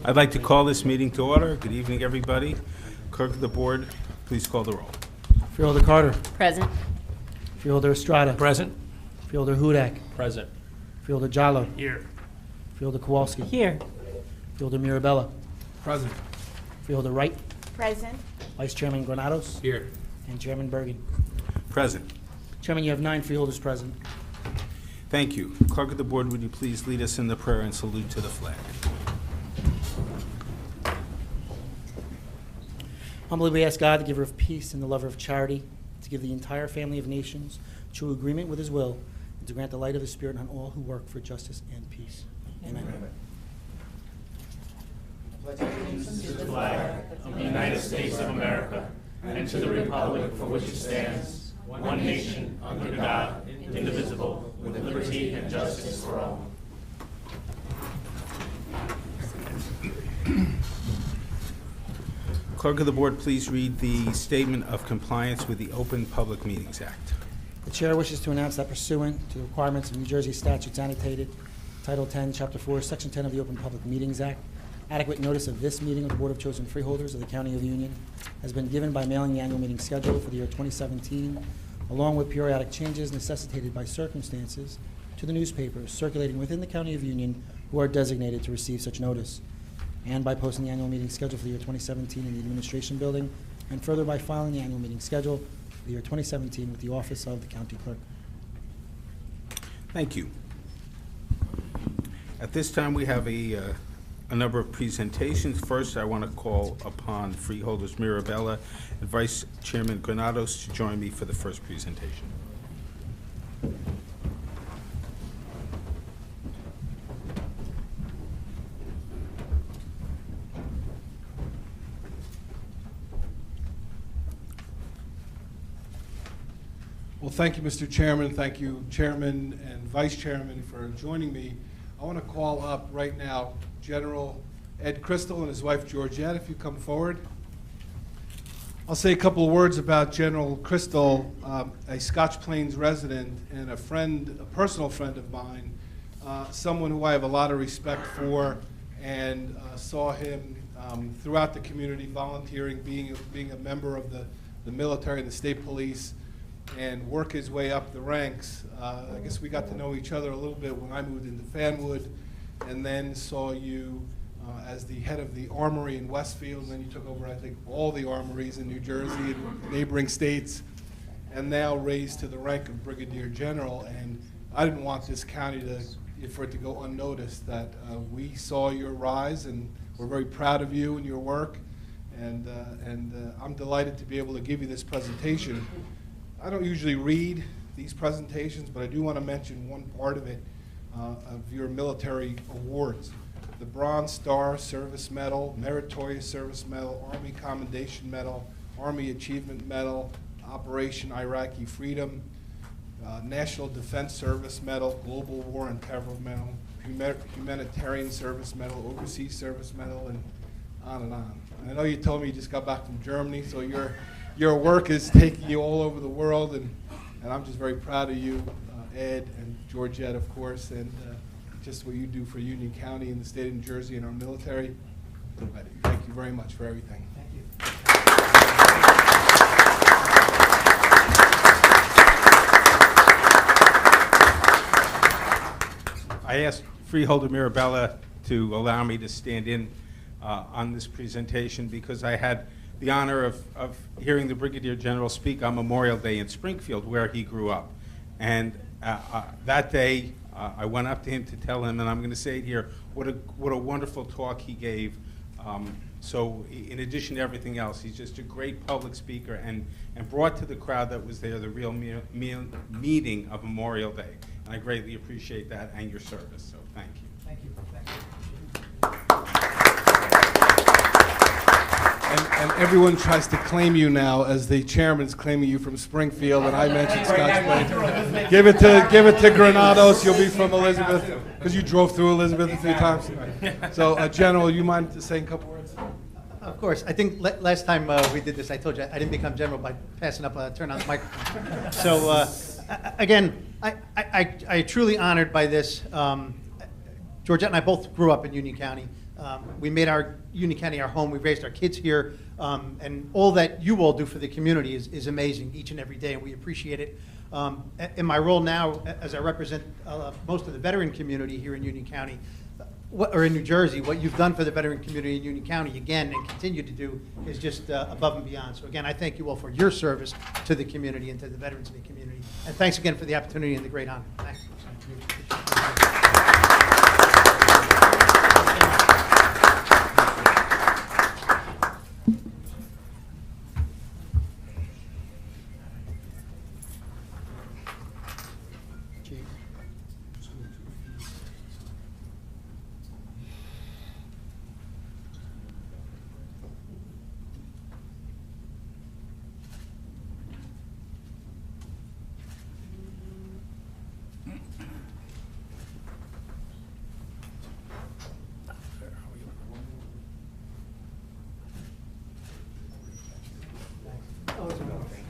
I'd like to call this meeting to order. Good evening, everybody. Clerk of the board, please call the roll. Freeholder Carter. Present. Freeholder Estrada. Present. Freeholder Hudak. Present. Freeholder Jallo. Here. Freeholder Kowalski. Here. Freeholder Mirabella. Present. Freeholder Wright. Present. Vice Chairman Granados. Here. And Chairman Bergen. Present. Chairman, you have 9 freeholders present. Thank you. Clerk of the board, would you please lead us in the prayer and salute to the flag? Humbly we ask God, the giver of peace and the lover of charity, to give the entire family of nations true agreement with his will, and to grant the light of his Spirit on all who work for justice and peace. Amen. To the flag of the United States of America and to the republic for which it stands, one nation, under God, indivisible, with liberty and justice for all. Clerk of the board, please read the statement of compliance with the Open Public Meetings Act. The chair wishes to announce that pursuant to the requirements of New Jersey statutes annotated, Title 10, Chapter 4, Section 10 of the Open Public Meetings Act, adequate notice of this meeting of the Board of Chosen Freeholders of the County of Union has been given by mailing the annual meeting schedule for the year 2017, along with periodic changes necessitated by circumstances, to the newspapers circulating within the County of Union who are designated to receive such notice, and by posting the annual meeting schedule for the year 2017 in the Administration Building, and further by filing the annual meeting schedule for the year 2017 with the Office of the County Clerk. Thank you. At this time, we have a number of presentations. First, I want to call upon Freeholders Mirabella and Vice Chairman Granados to join me for the first presentation. Well, thank you, Mr. Chairman. Thank you, Chairman and Vice Chairman, for joining me. I want to call up right now General Ed Crystal and his wife Georgette, if you come forward. I'll say a couple of words about General Crystal, a Scotch Plains resident and a friend, a personal friend of mine, someone who I have a lot of respect for, and saw him throughout the community volunteering, being a member of the military and the state police, and work his way up the ranks. I guess we got to know each other a little bit when I moved into Fanwood, and then saw you as the head of the armory in Westfield, and then you took over, I think, all the armories in New Jersey and neighboring states, and now raised to the rank of Brigadier General. And I didn't want this county for it to go unnoticed, that we saw your rise, and we're very proud of you and your work, and I'm delighted to be able to give you this presentation. I don't usually read these presentations, but I do want to mention one part of it, of your military awards. The Bronze Star Service Medal, Meritorious Service Medal, Army Commendation Medal, Army Achievement Medal, Operation Iraqi Freedom, National Defense Service Medal, Global War and Terror Medal, Humanitarian Service Medal, Overseas Service Medal, and on and on. I know you told me you just got back from Germany, so your work is taking you all over the world, and I'm just very proud of you, Ed and Georgette, of course, and just what you do for Union County and the state of New Jersey and our military. Thank you very much for everything. Thank you. I asked Freeholder Mirabella to allow me to stand in on this presentation because I had the honor of hearing the Brigadier General speak on Memorial Day in Springfield, where he grew up. And that day, I went up to him to tell him, and I'm going to say it here, what a wonderful talk he gave. So in addition to everything else, he's just a great public speaker, and brought to the crowd that was there the real meaning of Memorial Day. And I greatly appreciate that and your service, so thank you. Thank you. Thank you. And everyone tries to claim you now as the chairman's claiming you from Springfield, and I mentioned Scotch Plains. Give it to Granados. You'll be from Elizabeth, because you drove through Elizabeth a few times. So, General, you mind saying a couple words? Of course. I think last time we did this, I told you I didn't become general by passing up turn on the microphone. So again, I truly honored by this. Georgette and I both grew up in Union County. We made our Union County our home. We raised our kids here. And all that you all do for the community is amazing each and every day, and we appreciate it. In my role now, as I represent most of the veteran community here in Union County, or in New Jersey, what you've done for the veteran community in Union County, again, and continue to do, is just above and beyond. So again, I thank you all for your service to the community and to the veterans in the community. And thanks again for the opportunity and the great honor. Thanks.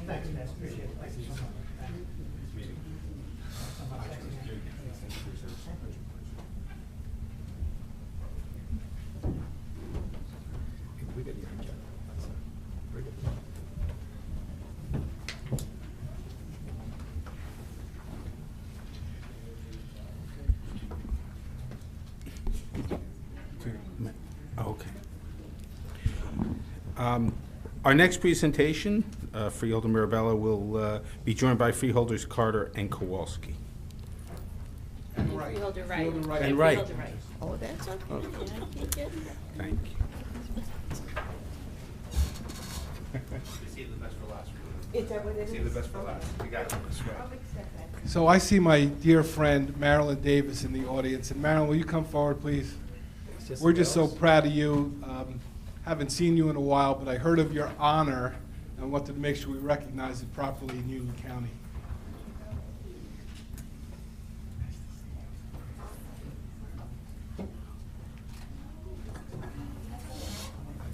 Thanks, man. Appreciate it. Thank you so much. Okay. Our next presentation, Freeholder Mirabella will be joined by Freeholders Carter and Kowalski. Freeholder Wright. And Wright. Freeholder Wright. Oh, that's okay. Yeah, I think it- Thank you. Save the best for last. Is that what it is? Save the best for last. You got it. I'll accept that. So I see my dear friend Marilyn Davis in the audience. And Marilyn, will you come forward, please? We're just so proud of you. Haven't seen you in a while, but I heard of your honor and wanted to make sure we recognize it properly in Union County. I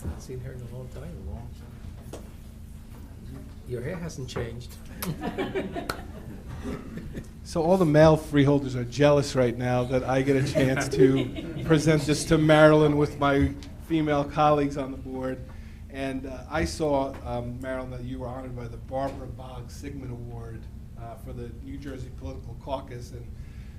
haven't seen her in a long time. Your hair hasn't changed. So all the male freeholders are jealous right now that I get a chance to present this to Marilyn with my female colleagues on the board. And I saw, Marilyn, that you were honored by the Barbara Boggs Sigmund Award for the New Jersey Political Caucus, and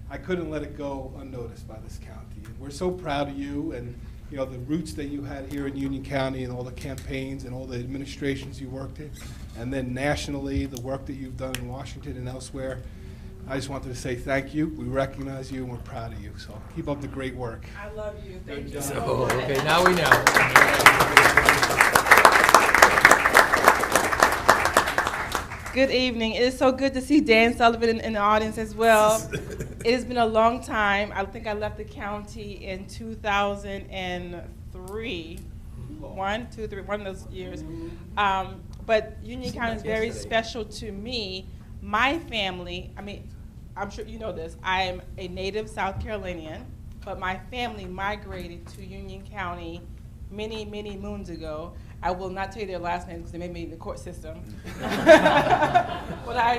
I couldn't let it go unnoticed by this county. And we're so proud of you, and you know the roots that you had here in Union County, and all the campaigns and all the administrations you worked in, and then nationally the work that you've done in Washington and elsewhere. I just wanted to say thank you. We recognize you, and we're proud of you. So keep up the great work. I love you. Thank you. So, okay, now we know. Good evening. It is so good to see Dan Sullivan in the audience as well. It has been a long time. I think I left the county in 2003. One of those years. But Union County is very special to me. My family, I mean, I'm sure you know this, I am a native South Carolinian, but my family migrated to Union County many, many moons ago. I will not tell you their last names because they may be in the court system. But I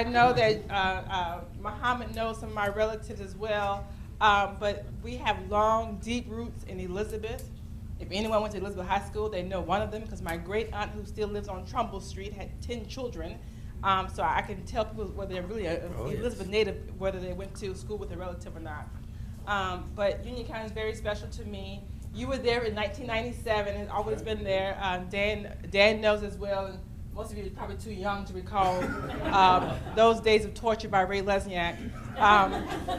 know that Muhammad knows some of my relatives as well. But we have long, deep roots in Elizabeth. If anyone went to Elizabeth High School, they know one of them because my great aunt, who still lives on Trumbull Street, had 10 children. So I can tell people whether they're really Elizabeth native, whether they went to school with a relative or not. But Union County is very special to me. You were there in 1997, and always been there. Dan knows as well, and most of you are probably too young to recall those days of torture by Ray Lesniak.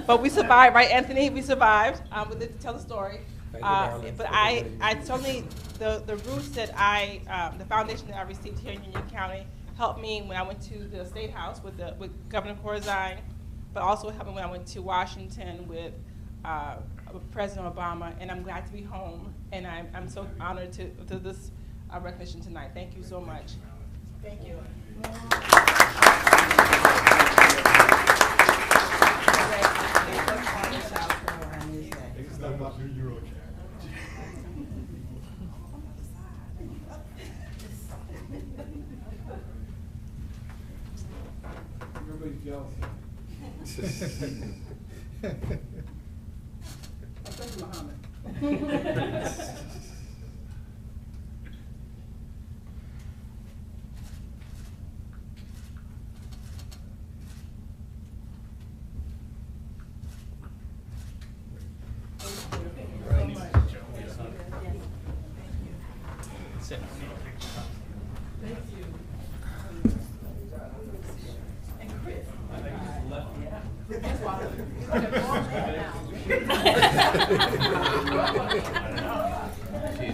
But we survived, right, Anthony? We survived. We lived to tell the story. But I certainly, the roots that the foundation that I received here in Union County helped me when I went to the State House with Governor Corzine, but also helped me when I went to Washington with President Obama, and I'm glad to be home, and I'm so honored to this recognition tonight. Thank you so much. Thank you. Everybody's jealous. She's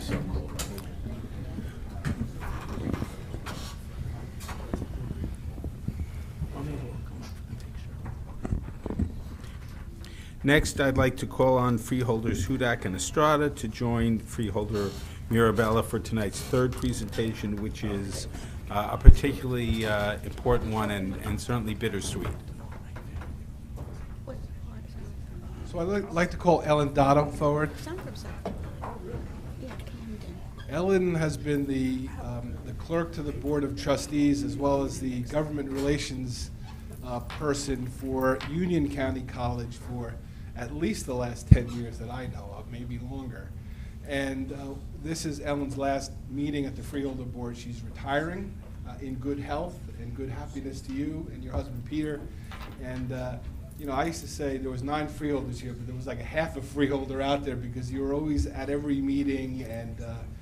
so cool. Next, I'd like to call on freeholders Hudak and Estrada to join freeholder Mirabella for tonight's third presentation, which is a particularly important one and certainly bittersweet. So I'd like to call Ellen Dotto forward. Ellen has been the clerk to the Board of Trustees as well as the government relations person for Union County College for at least the last 10 years that I know of, maybe longer. And this is Ellen's last meeting at the Freeholder Board. She's retiring in good health and good happiness to you and your husband, Peter. And you know, I used to say there was 9 freeholders here, but there was like a half a freeholder out there because you were always at every meeting and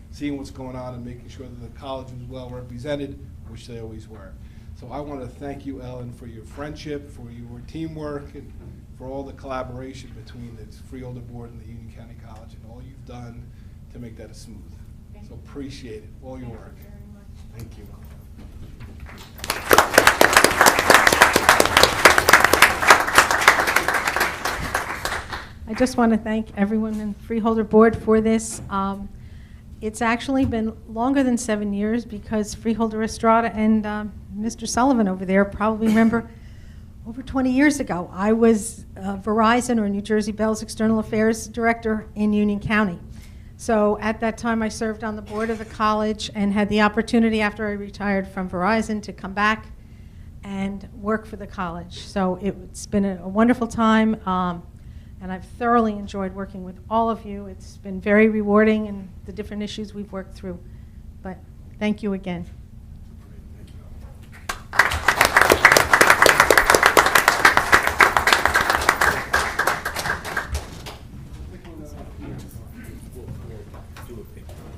seeing what's going on and making sure that the college was well represented, which they always were. So I want to thank you, Ellen, for your friendship, for your teamwork, and for all the collaboration between the Freeholder Board and the Union County College and all you've done to make that a smooth. So appreciate it, all your work. Thank you. I just want to thank everyone in the Freeholder Board for this. It's actually been longer than 7 years because Freeholder Estrada and Mr. Sullivan over there probably remember over 20 years ago, I was Verizon or New Jersey Bell's External Affairs Director in Union County. So at that time, I served on the board of the college and had the opportunity after I retired from Verizon to come back and work for the college. So it's been a wonderful time, and I've thoroughly enjoyed working with all of you. It's been very rewarding in the different issues we've worked through. But thank you again.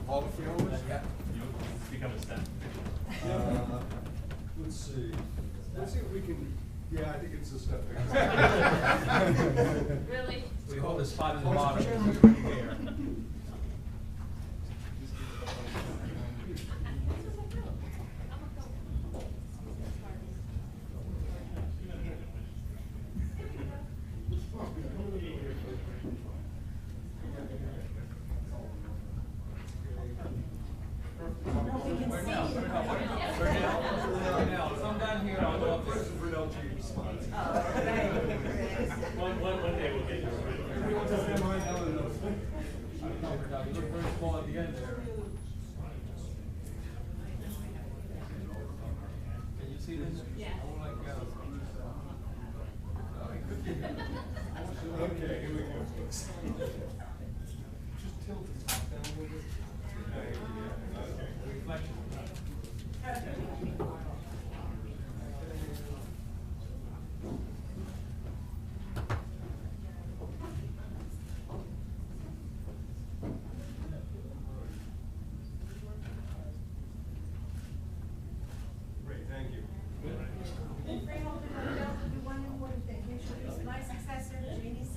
All the freeholders? Become a step. Let's see. Let's see if we can, yeah, I think it's a step. Really? We hold a spot in the bottom. One day we'll get you. You look very small at the end there. Can you see this? Yeah. Okay, here we go. Just tilt the top down a little bit. Reflection. Great, thank you. And Freeholder, one important thing, introduce my successor, Janie C.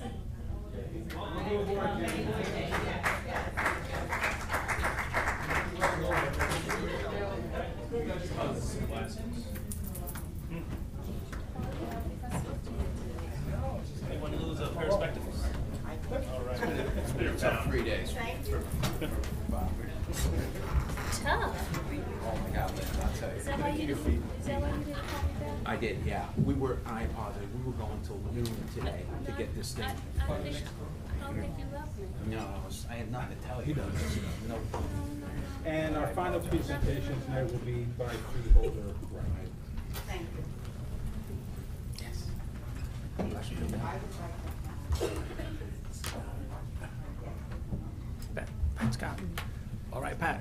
Anyone lose a pair of spectacles? All right. It's been a tough 3 days. Thank you. Tough. Oh my God, Linden, I'll tell you. Is that why you didn't call me back? I did, yeah. I apologize. We were going till noon today to get this thing I don't think finished. you love me. No, I had nothing to tell you. No. And our final presentation tonight will be by freeholder Wright. Thank you. Yes. Scott. All right, Pat.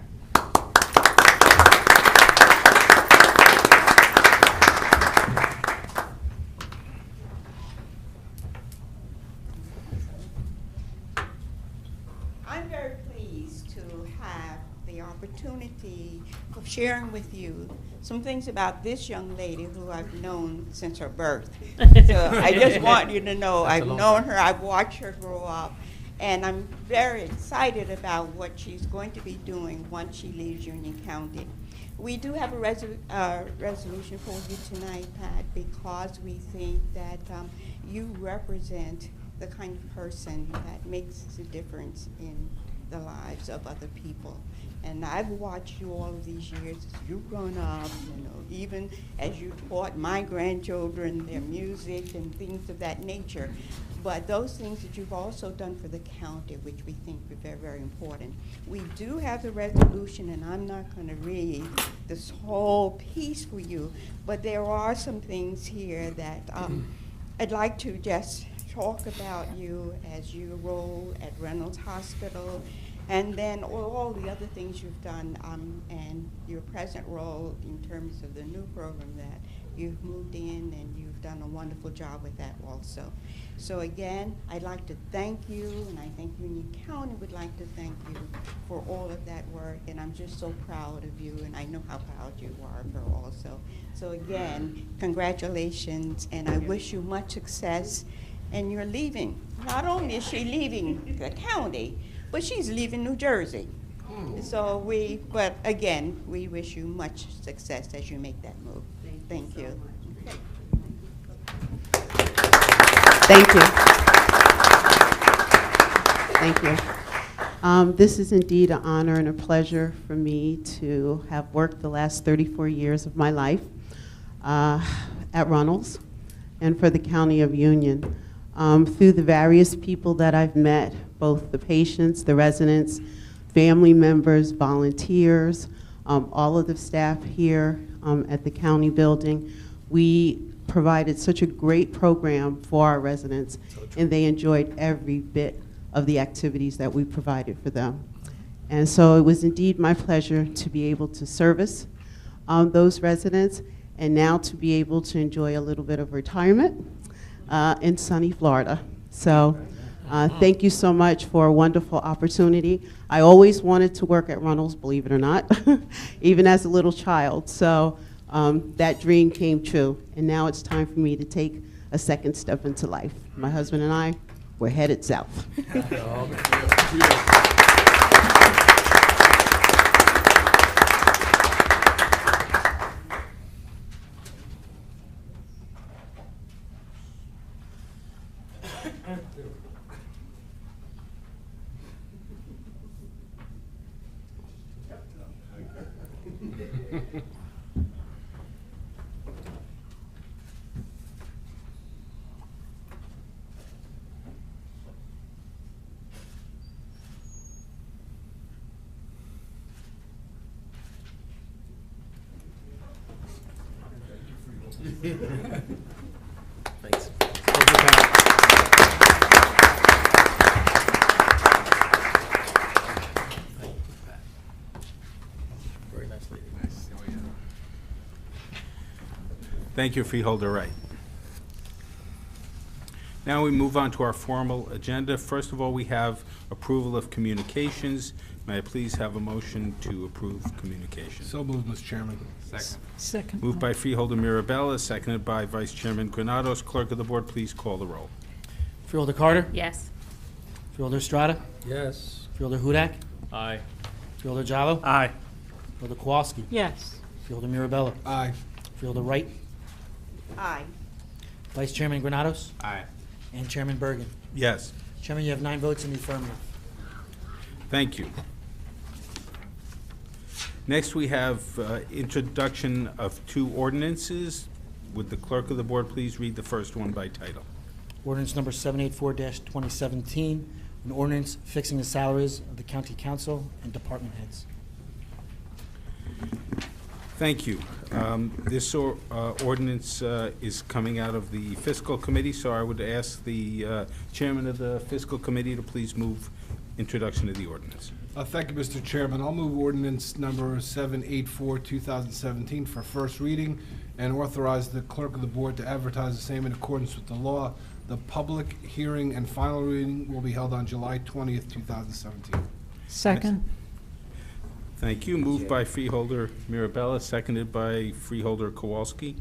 I'm very pleased to have the opportunity of sharing with you some things about this young lady who I've known since her birth. So I just want you to know I've known her, I've watched her grow up, and I'm very excited about what she's going to be doing once she leaves Union County. We do have a resolution for you tonight, Pat, because we think that you represent the kind of person that makes a difference in the lives of other people. And I've watched you all of these years as you've grown up, you know, even as you taught my grandchildren their music and things of that nature. But those things that you've also done for the county, which we think are very, very important. We do have the resolution, and I'm not going to read this whole piece for you, but there are some things here that I'd like to just talk about you as your role at Reynolds Hospital, and then all the other things you've done, and your present role in terms of the new program that you've moved in, and you've done a wonderful job with that also. So again, I'd like to thank you, and I think Union County would like to thank you for all of that work, and I'm just so proud of you, and I know how proud you are of her also. So again, congratulations, and I wish you much success. And you're leaving. Not only is she leaving the county, but she's leaving New Jersey. So but again, we wish you much success as you make that move. Thank you. Thank you. Thank you. This is indeed an honor and a pleasure for me to have worked the last 34 years of my life at Reynolds and for the County of Union. Through the various people that I've met, both the patients, the residents, family members, volunteers, all of the staff here at the county building, we provided such a great program for our residents, and they enjoyed every bit of the activities that we provided for them. And so it was indeed my pleasure to be able to service those residents, and now to be able to enjoy a little bit of retirement in sunny Florida. So thank you so much for a wonderful opportunity. I always wanted to work at Reynolds, believe it or not, even as a little child. So that dream came true, and now it's time for me to take a second step into life. My husband and I, we're headed south. Thanks. Very nice lady. Thank you, Freeholder Wright. Now we move on to our formal agenda. First of all, we have approval of communications. May I please have a motion to approve communications? So moved, Mr. Chairman. Second. Moved by Freeholder Mirabella, seconded by Vice Chairman Granados. Clerk of the Board, please call the roll. Freeholder Carter? Yes. Freeholder Estrada? Yes. Freeholder Hudak? Aye. Freeholder Jalo? Aye. Freeholder Kowalski? Yes. Freeholder Mirabella? Aye. Freeholder Wright? Aye. Vice Chairman Granados? Aye. And Chairman Bergen. Yes. Chairman, you have 9 votes in the affirmative. Thank you. Next, we have introduction of 2 ordinances. Would the Clerk of the Board please read the first one by title? Ordinance number 784-2017, an ordinance fixing the salaries of the county council and department heads. Thank you. This ordinance is coming out of the Fiscal Committee, so I would ask the Chairman of the Fiscal Committee to please move introduction of the ordinance. Thank you, Mr. Chairman. I'll move ordinance number 784, 2017 for first reading and authorize the clerk of the board to advertise the same in accordance with the law. The public hearing and final reading will be held on July 20th, 2017. Second. Thank you. Moved by Freeholder Mirabella, seconded by Freeholder Kowalski.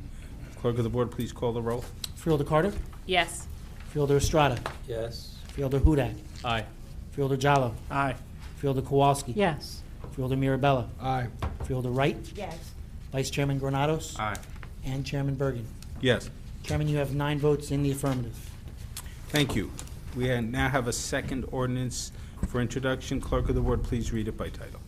Clerk of the board, please call the roll. Freeholder Carter? Yes. Freeholder Estrada? Yes. Freeholder Hudak? Aye. Freeholder Jallo? Aye. Freeholder Kowalski? Yes. Freeholder Mirabella? Aye. Freeholder Wright? Yes. Vice Chairman Granados? Aye. And Chairman Bergen. Yes. Chairman, you have 9 votes in the affirmative. Thank you. We now have a second ordinance for introduction. Clerk of the board, please read it by title.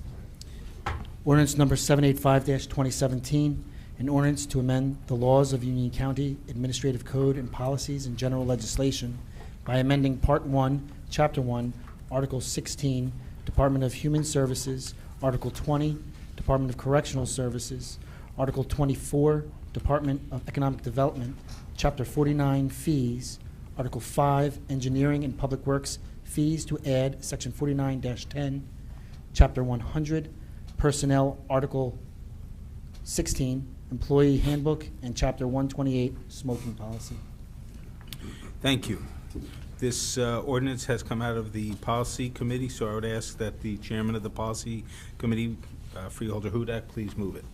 Ordinance number 785-2017, an ordinance to amend the laws of Union County Administrative Code and policies and general legislation by amending Part 1, Chapter 1, Article 16, Department of Human Services, Article 20, Department of Correctional Services, Article 24, Department of Economic Development, Chapter 49, Fees, Article 5, Engineering and Public Works, Fees to add Section 49-10, Chapter 100, Personnel, Article 16, Employee Handbook, and Chapter 128, Smoking Policy. Thank you. This ordinance has come out of the Policy Committee, so I would ask that the chairman of the Policy Committee, Freeholder Hudak, please move it.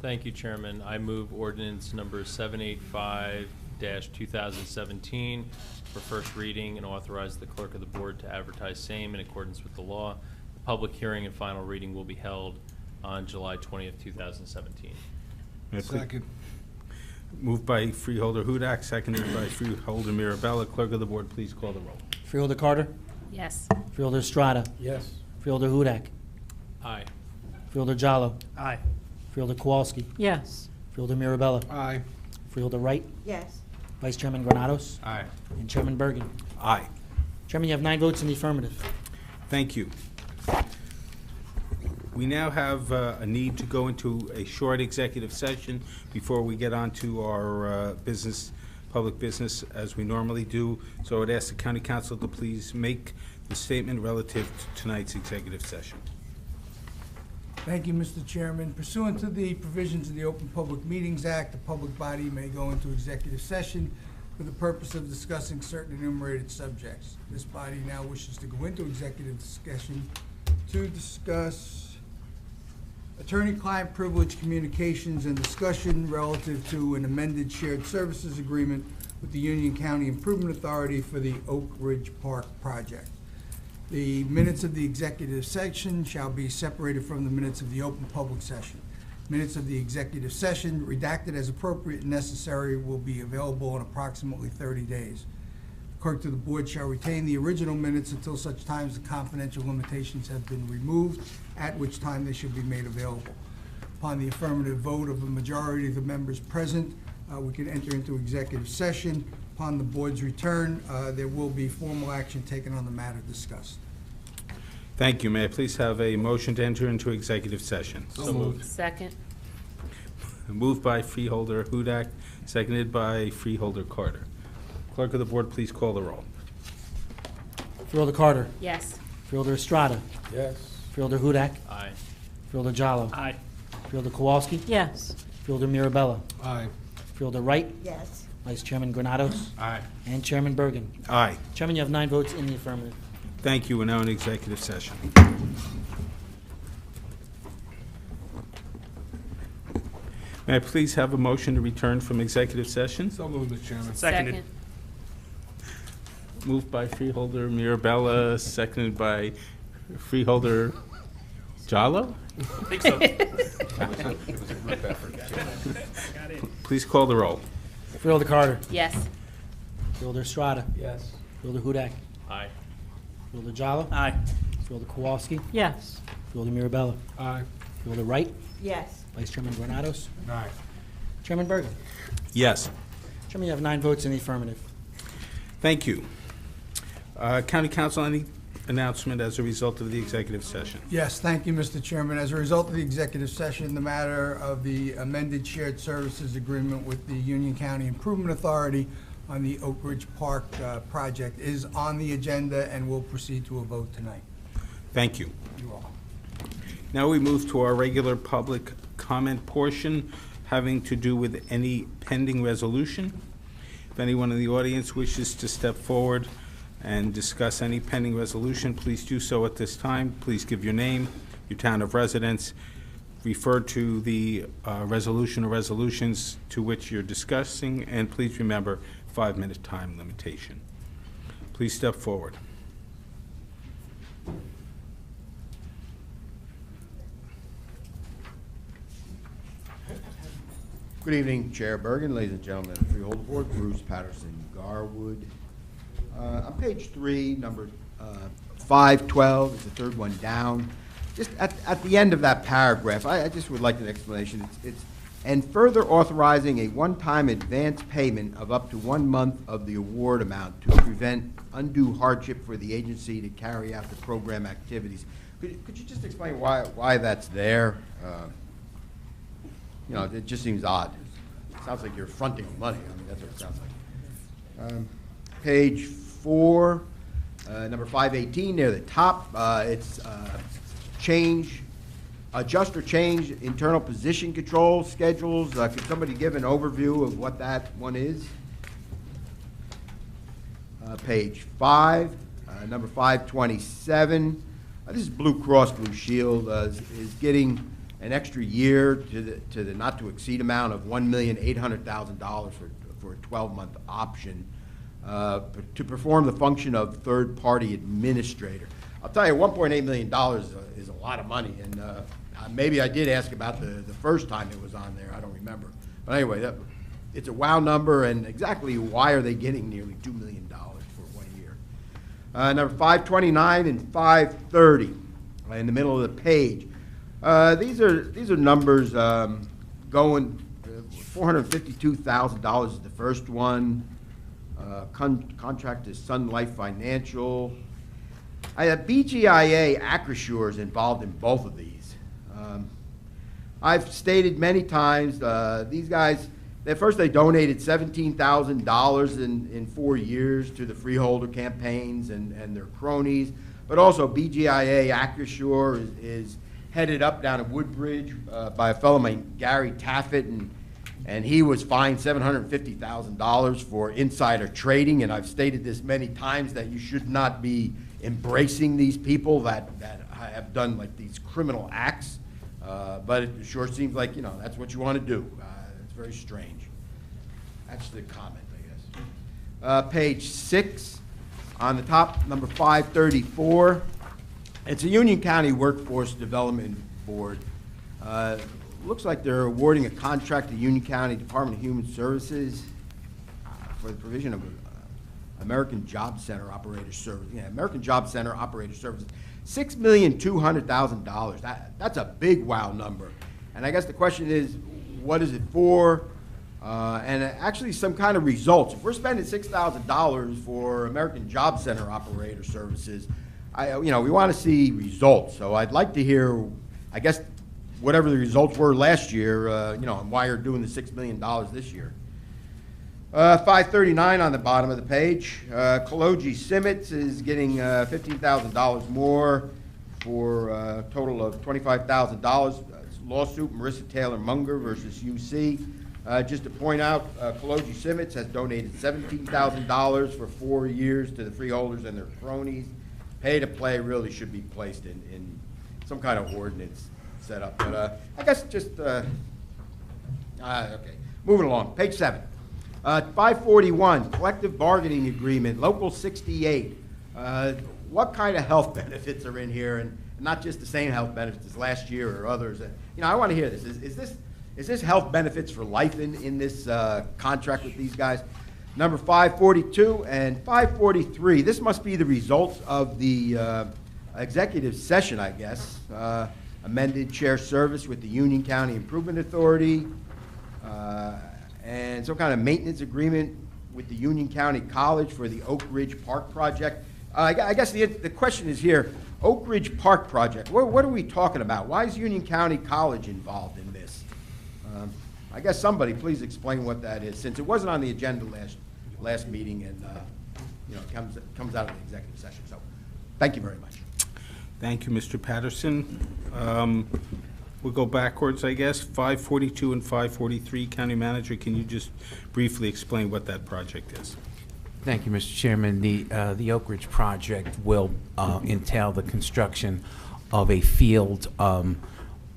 Thank you, Chairman. I move ordinance number 785-2017 for first reading and authorize the clerk of the board to advertise same in accordance with the law. The public hearing and final reading will be held on July 20th, 2017. Second. Moved by Freeholder Hudak, seconded by Freeholder Mirabella. Clerk of the board, please call the roll. Freeholder Carter? Yes. Freeholder Estrada? Yes. Freeholder Hudak? Aye. Freeholder Jallo? Aye. Freeholder Kowalski? Yes. Freeholder Mirabella? Aye. Freeholder Wright? Yes. Vice Chairman Granados? Aye. And Chairman Bergen. Aye. Chairman, you have 9 votes in the affirmative. Thank you. We now have a need to go into a short executive session before we get on to our public business as we normally do. So I would ask the County Council to please make the statement relative to tonight's executive session. Thank you, Mr. Chairman. Pursuant to the provisions of the Open Public Meetings Act, the public body may go into executive session for the purpose of discussing certain enumerated subjects. This body now wishes to go into executive discussion to discuss attorney-client privilege communications and discussion relative to an amended shared services agreement with the Union County Improvement Authority for the Oak Ridge Park project. The minutes of the executive session shall be separated from the minutes of the open public session. Minutes of the executive session, redacted as appropriate and necessary, will be available in approximately 30 days. Clerk to the board shall retain the original minutes until such times the confidential limitations have been removed, at which time they should be made available. Upon the affirmative vote of a majority of the members present, we can enter into executive session. Upon the board's return, there will be formal action taken on the matter discussed. Thank you. May I please have a motion to enter into executive session? So moved. Second. Moved by Freeholder Hudak, seconded by Freeholder Carter. Clerk of the board, please call the roll. Freeholder Carter? Yes. Freeholder Estrada? Yes. Freeholder Hudak? Aye. Freeholder Jallo? Aye. Freeholder Kowalski? Yes. Freeholder Mirabella? Aye. Freeholder Wright? Yes. Vice Chairman Granados? Aye. And Chairman Bergen. Aye. Chairman, you have 9 votes in the affirmative. Thank you. We're now in executive session. May I please have a motion to return from executive session? So moved, Mr. Chairman. Second. Moved by Freeholder Mirabella, seconded by Freeholder Jallo? I think so. Please call the roll. Freeholder Carter? Yes. Freeholder Estrada? Yes. Freeholder Hudak? Aye. Freeholder Jallo? Aye. Freeholder Kowalski? Yes. Freeholder Mirabella? Aye. Freeholder Wright? Yes. Vice Chairman Granados? Aye. Chairman Bergen. Yes. Chairman, you have 9 votes in the affirmative. Thank you. County Council, any announcement as a result of the executive session? Yes, thank you, Mr. Chairman. As a result of the executive session, the matter of the amended shared services agreement with the Union County Improvement Authority on the Oak Ridge Park project is on the agenda and will proceed to a vote tonight. Thank you. You're welcome. Now we move to our regular public comment portion having to do with any pending resolution. If anyone in the audience wishes to step forward and discuss any pending resolution, please do so at this time. Please give your name, your town of residence, refer to the resolution or resolutions to which you're discussing, and please remember 5-minute time limitation. Please step forward. Good evening, Chair Bergen, ladies and gentlemen of the Freeholder Board, Bruce Patterson Garwood. On page 3, number 512 is the third one down. Just at the end of that paragraph, I just would like an explanation. It's and further authorizing a one-time advance payment of up to 1 month of the award amount to prevent undue hardship for the agency to carry out the program activities. Could you just explain why that's there? You know, it just seems odd. It sounds like you're fronting money. I mean, that's what it sounds like. Page 4, number 518 near the top, it's adjust or change internal position control schedules. Could somebody give an overview of what that one is? Page 5, number 527. This is Blue Cross Blue Shield is getting an extra year to the not to exceed amount of $1,800,000 for a 12-month option to perform the function of third-party administrator. I'll tell you, $1.8 million is a lot of money, and maybe I did ask about the first time it was on there. I don't remember. But anyway, it's a wow number, and exactly why are they getting nearly $2 million for 1 year? Number 529 and 530 in the middle of the page. These are numbers going. $452,000 is the first one. Contract is Sun Life Financial. BGIA Acrisure is involved in both of these. I've stated many times these guys. At first, they donated $17,000 in 4 years to the Freeholder campaigns and their cronies. But also, BGIA Acrisure is headed up down at Woodbridge by a fellow named Gary Taffet, and he was fined $750,000 for insider trading. And I've stated this many times that you should not be embracing these people that have done like these criminal acts. But it sure seems like, you know, that's what you want to do. It's very strange. That's the comment, I guess. Page 6, on the top, number 534. It's a Union County Workforce Development Board. Looks like they're awarding a contract to Union County Department of Human Services for the provision of American Job Center Operator Service. Yeah, American Job Center Operator Services. $6,200,000. That's a big wow number. And I guess the question is, what is it for? And actually some kind of results. If we're spending $6,000 for American Job Center Operator Services, we want to see results. So I'd like to hear, I guess, whatever the results were last year, and why you're doing the $6 million this year. 539 on the bottom of the page. Kaloji Simmons is getting $15,000 more for a total of $25,000. Lawsuit Marissa Taylor Munger versus UC. Just to point out, Kaloji Simmons has donated $17,000 for 4 years to the freeholders and their cronies. Pay to play really should be placed in some kind of ordinance set up. But I guess just, okay. Moving along, page 7. 541, collective bargaining agreement, local 68. What kind of health benefits are in here, and not just the same health benefits as last year or others? I want to hear this. Is this health benefits for life in this contract with these guys? Number 542 and 543. This must be the results of the executive session, I guess. Amended chair service with the Union County Improvement Authority, and some kind of maintenance agreement with the Union County College for the Oak Ridge Park project. I guess the question is here, Oak Ridge Park project, what are we talking about? Why is Union County College involved in this? I guess somebody please explain what that is, since it wasn't on the agenda last meeting, and it comes out of the executive session. So, thank you very much. Thank you, Mr. Patterson. We'll go backwards, I guess. 542 and 543, County Manager, can you just briefly explain what that project is? Thank you, Mr. Chairman. The Oak Ridge project will entail the construction of a field,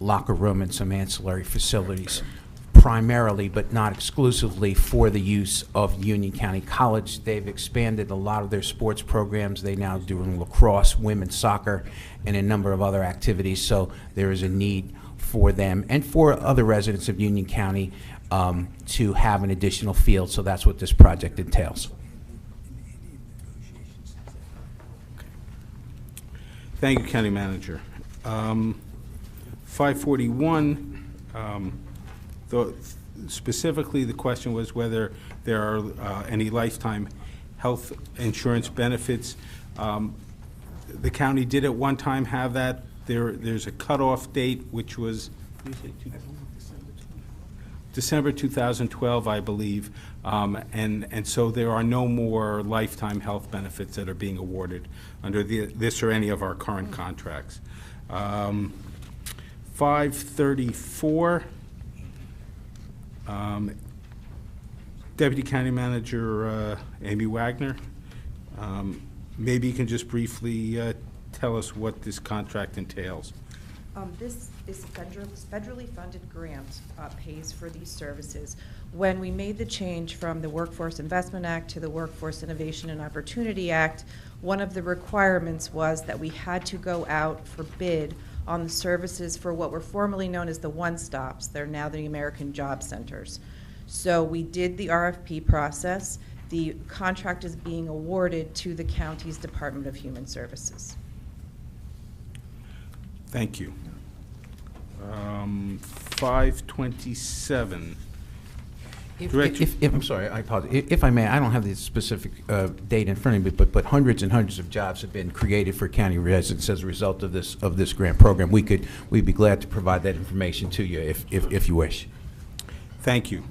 locker room, and some ancillary facilities, primarily but not exclusively for the use of Union County College. They've expanded a lot of their sports programs. They now do lacrosse, women's soccer, and a number of other activities. So there is a need for them and for other residents of Union County to have an additional field. So that's what this project entails. Thank you, County Manager. 541, specifically the question was whether there are any lifetime health insurance benefits. The county did at one time have that. There's a cutoff date, which was December 2012, I believe, and so there are no more lifetime health benefits that are being awarded under this or any of our current contracts. 534, Deputy County Manager Amy Wagner, maybe you can just briefly tell us what this contract entails. This is a federally funded grant, pays for these services. When we made the change from the Workforce Investment Act to the Workforce Innovation and Opportunity Act, one of the requirements was that we had to go out for bid on the services for what were formerly known as the one-stops. They're now the American Job Centers. So we did the RFP process. The contract is being awarded to the county's Department of Human Services. Thank you. 527. I'm sorry, I apologize. If I may, I don't have the specific date in front of me, but hundreds and hundreds of jobs have been created for county residents as a result of this grant program. We'd be glad to provide that information to you if you wish. Thank you.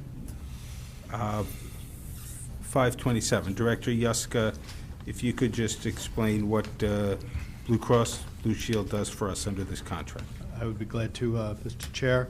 527, Director Yuska, if you could just explain what Blue Cross Blue Shield does for us under this contract. I would be glad to, Mr. Chair.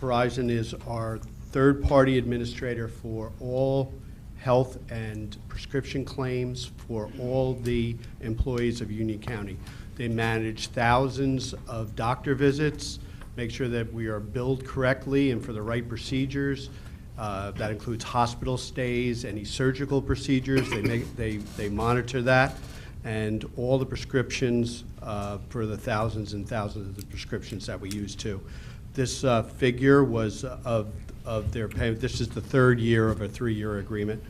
Horizon is our third-party administrator for all health and prescription claims for all the employees of Union County. They manage thousands of doctor visits, make sure that we are billed correctly and for the right procedures. That includes hospital stays, any surgical procedures. They monitor that, and all the prescriptions for the thousands and thousands of the prescriptions that we use too. This figure was of their payment. This is the third year of a 3-year agreement,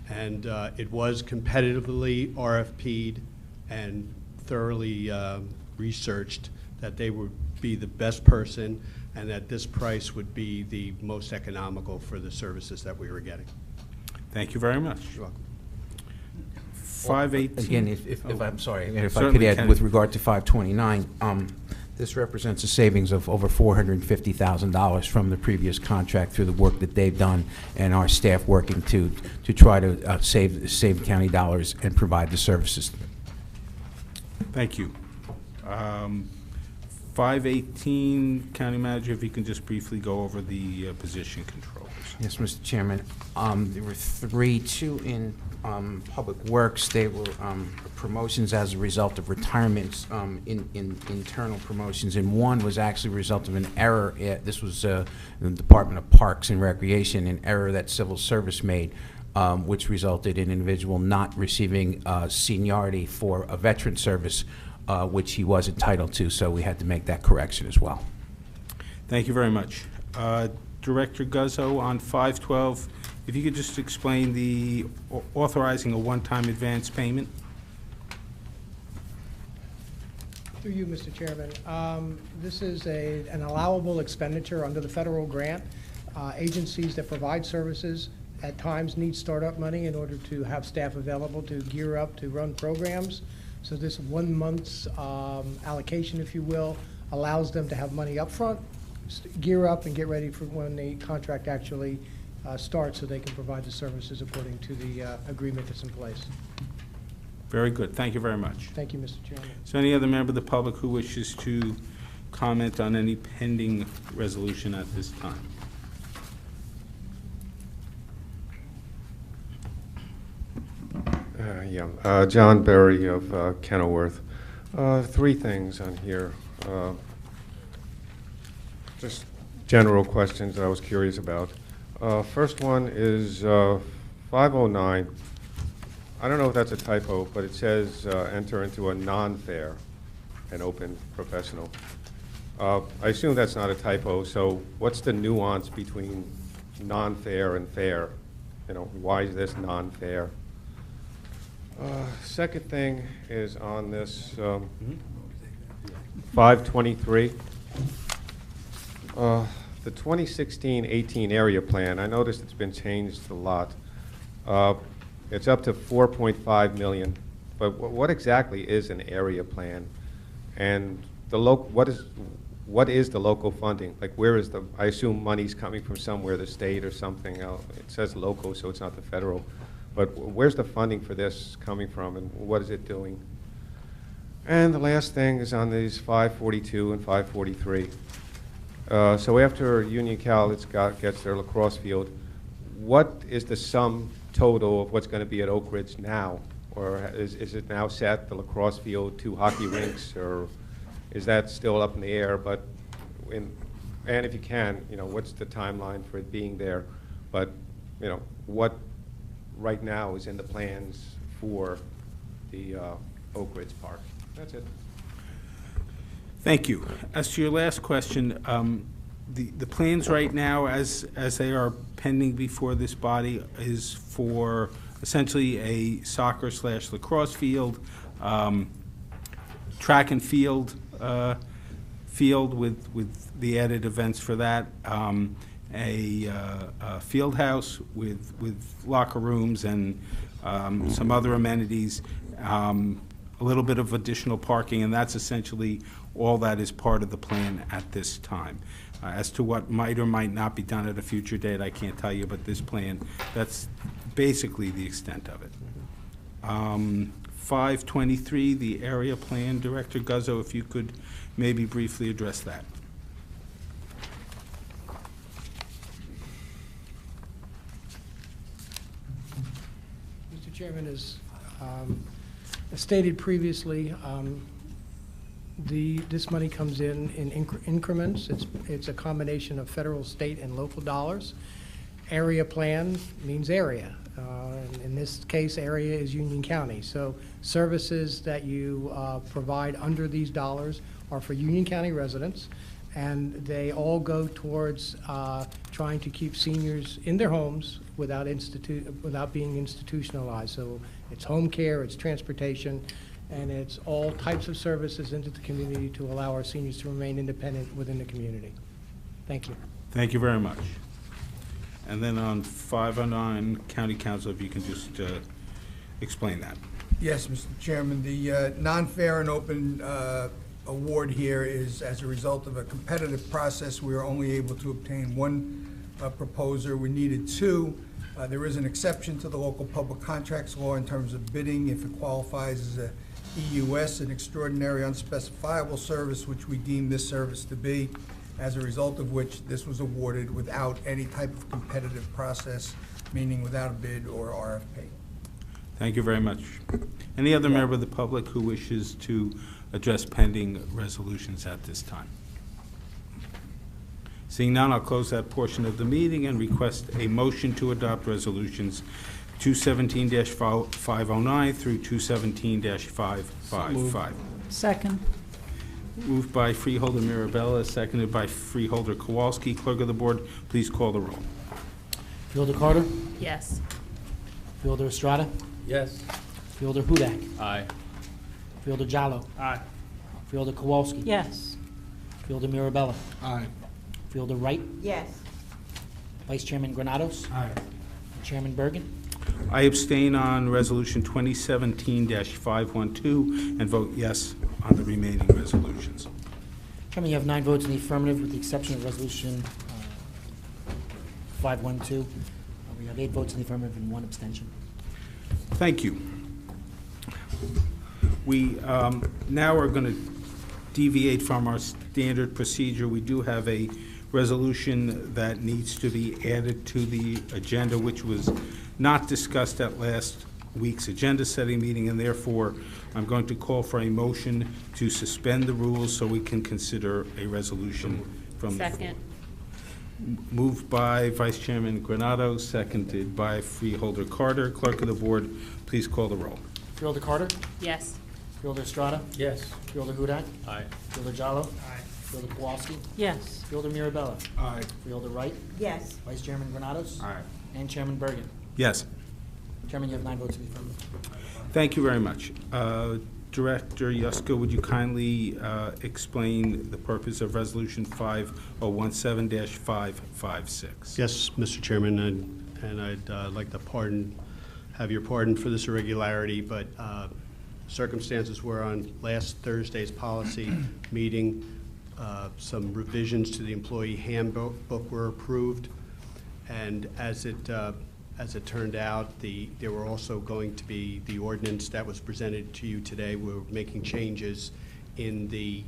and it was competitively RFP'd and thoroughly researched that they would be the best person and that this price would be the most economical for the services that we were getting. Thank you very much. You're welcome. 518. Again, if I'm sorry, if I could add with regard to 529, this represents a savings of over $450,000 from the previous contract through the work that they've done and our staff working to try to save county dollars and provide the services. Thank you. 518, County Manager, if you can just briefly go over the position controls. Yes, Mr. Chairman. There were 3, 2 in Public Works. They were promotions as a result of retirements, in internal promotions, and one was actually a result of an error. This was in the Department of Parks and Recreation, an error that Civil Service made, which resulted in an individual not receiving seniority for a veteran service, which he was entitled to, so we had to make that correction as well. Thank you very much. Director Guzzo, on 512, if you could just explain the authorizing a one-time advance payment. Through you, Mr. Chairman. This is an allowable expenditure under the federal grant. Agencies that provide services at times need startup money in order to have staff available to gear up to run programs. So this 1 month's allocation, if you will, allows them to have money up front, gear up and get ready for when the contract actually starts so they can provide the services according to the agreement that's in place. Very good. Thank you very much. Thank you, Mr. Chairman. Is there any other member of the public who wishes to comment on any pending resolution at this time? John Berry of Kenilworth. Three things on here. Just general questions that I was curious about. First one is 509. I don't know if that's a typo, but it says enter into a non-fair and open professional. I assume that's not a typo, so what's the nuance between non-fair and fair? You know, why is this non-fair? Second thing is on this 523. The 2016-18 area plan, I noticed it's been changed a lot. It's up to 4.5 million, but what exactly is an area plan? And the what is the local funding? Like, where is the, I assume money's coming from somewhere, the state or something else. It says local, so it's not the federal. But where's the funding for this coming from, and what is it doing? And the last thing is on these 542 and 543. So after Union Cal gets their lacrosse field, what is the sum total of what's going to be at Oak Ridge now? Or is it now set, the lacrosse field, 2 hockey rinks, or is that still up in the air? But and if you can, you know, what's the timeline for it being there? But, you know, what right now is in the plans for the Oak Ridge Park? That's it. Thank you. As to your last question, the plans right now, as they are pending before this body, is for essentially a soccer/lacrosse field, track and field with the added events for that, a field house with locker rooms and some other amenities, a little bit of additional parking, and that's essentially all that is part of the plan at this time. As to what might or might not be done at a future date, I can't tell you, but this plan, that's basically the extent of it. 523, the area plan, Director Guzzo, if you could maybe briefly address that. Mr. Chairman, as stated previously, this money comes in increments. It's a combination of federal, state, and local dollars. Area plan means area. In this case, area is Union County. So services that you provide under these dollars are for Union County residents, and they all go towards trying to keep seniors in their homes without being institutionalized. So it's home care, it's transportation, and it's all types of services into the community to allow our seniors to remain independent within the community. Thank you. Thank you very much. And then on 509, County Council, if you can just explain that. Yes, Mr. Chairman. The non-fair and open award here is as a result of a competitive process. We were only able to obtain one proposer. We needed 2. There is an exception to the local public contracts law in terms of bidding if it qualifies as a EUS, an extraordinary unspecifiable service, which we deem this service to be, as a result of which this was awarded without any type of competitive process, meaning without a bid or RFP. Thank you very much. Any other member of the public who wishes to address pending resolutions at this time? Seeing none, I'll close that portion of the meeting and request a motion to adopt resolutions 217-509 through 217-555. Second. Moved by Freeholder Mirabella, seconded by Freeholder Kowalski. Clerk of the Board, please call the roll. Freeholder Carter? Yes. Freeholder Estrada? Yes. Freeholder Hudak? Aye. Freeholder Jallo? Aye. Freeholder Kowalski? Yes. Freeholder Mirabella? Aye. Freeholder Wright? Yes. Vice Chairman Granados? Aye. And Chairman Bergen? I abstain on Resolution 2017-512 and vote yes on the remaining resolutions. Chairman, you have 9 votes in the affirmative with the exception of Resolution 512. We have 8 votes in the affirmative and 1 abstention. Thank you. We now are going to deviate from our standard procedure. We do have a resolution that needs to be added to the agenda, which was not discussed at last week's agenda-setting meeting, and therefore, I'm going to call for a motion to suspend the rules so we can consider a resolution from the floor. Second. Moved by Vice Chairman Granado, seconded by Freeholder Carter. Clerk of the Board, please call the roll. Freeholder Carter? Yes. Freeholder Estrada? Yes. Freeholder Hudak? Aye. Freeholder Jallo? Aye. Freeholder Kowalski? Yes. Freeholder Mirabella? Aye. Freeholder Wright? Yes. Vice Chairman Granados? Aye. And Chairman Bergen? Yes. Chairman, you have 9 votes to the affirmative. Thank you very much. Director Yusko, would you kindly explain the purpose of Resolution 5017-556? Yes, Mr. Chairman, and I'd like to have your pardon for this irregularity, but circumstances were on last Thursday's policy meeting, some revisions to the employee handbook were approved, and as it turned out, there were also going to be the ordinance that was presented to you today. We're making changes in the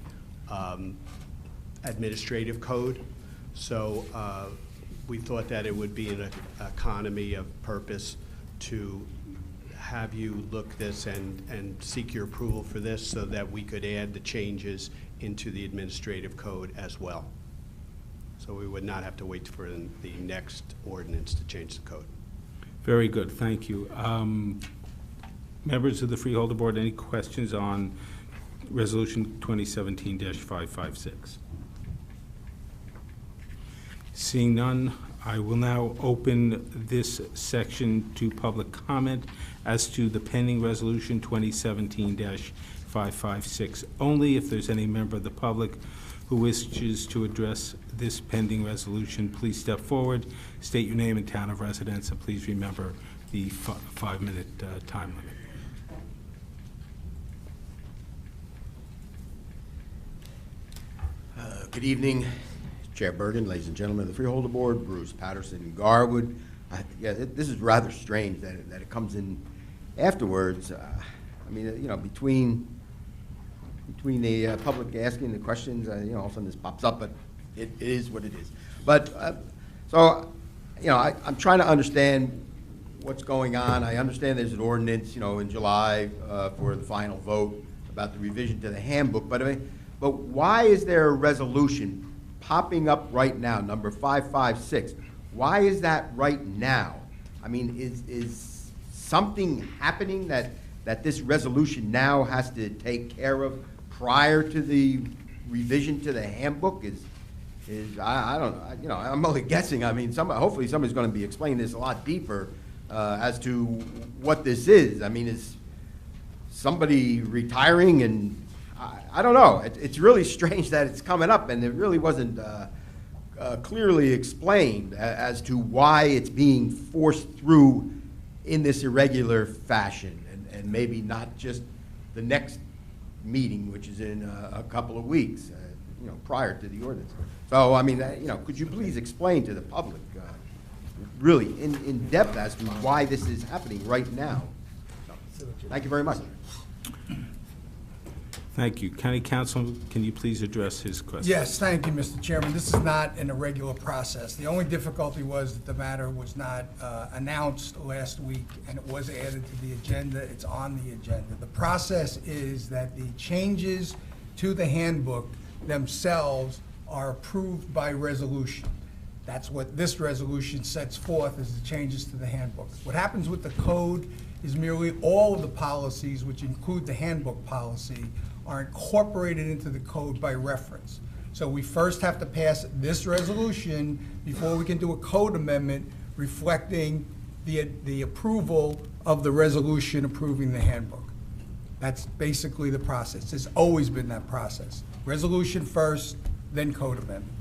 administrative code. So we thought that it would be an economy of purpose to have you look this and seek your approval for this so that we could add the changes into the administrative code as well. So we would not have to wait for the next ordinance to change the code. Very good, thank you. Members of the Freeholder Board, any questions on Resolution 2017-556? Seeing none, I will now open this section to public comment as to the pending Resolution 2017-556. Only if there's any member of the public who wishes to address this pending resolution, please step forward, state your name and town of residence, and please remember the 5-minute time limit. Good evening, Chair Bergen, ladies and gentlemen of the Freeholder Board, Bruce Patterson, Garwood. This is rather strange that it comes in afterwards. I mean, you know, between the public asking the questions, you know, all of a sudden this pops up, but it is what it is. But, so, you know, I'm trying to understand what's going on. I understand there's an ordinance, you know, in July for the final vote about the revision to the handbook, but I mean, but why is there a resolution popping up right now, number 556? Why is that right now? I mean, is something happening that this resolution now has to take care of prior to the revision to the handbook? I don't know, you know, I'm only guessing. I mean, hopefully somebody's going to be explaining this a lot deeper as to what this is. I mean, is somebody retiring? And I don't know. It's really strange that it's coming up, and it really wasn't clearly explained as to why it's being forced through in this irregular fashion, and maybe not just the next meeting, which is in a couple of weeks, you know, prior to the ordinance. So, I mean, you know, could you please explain to the public, really in depth, as to why this is happening right now? So, thank you very much. Thank you. County Council, can you please address his question? Yes, thank you, Mr. Chairman. This is not an irregular process. The only difficulty was that the matter was not announced last week, and it was added to the agenda. It's on the agenda. The process is that the changes to the handbook themselves are approved by resolution. That's what this resolution sets forth, is the changes to the handbook. What happens with the code is merely all of the policies, which include the handbook policy, are incorporated into the code by reference. So we first have to pass this resolution before we can do a code amendment reflecting the approval of the resolution approving the handbook. That's basically the process. It's always been that process. Resolution first, then code amendment.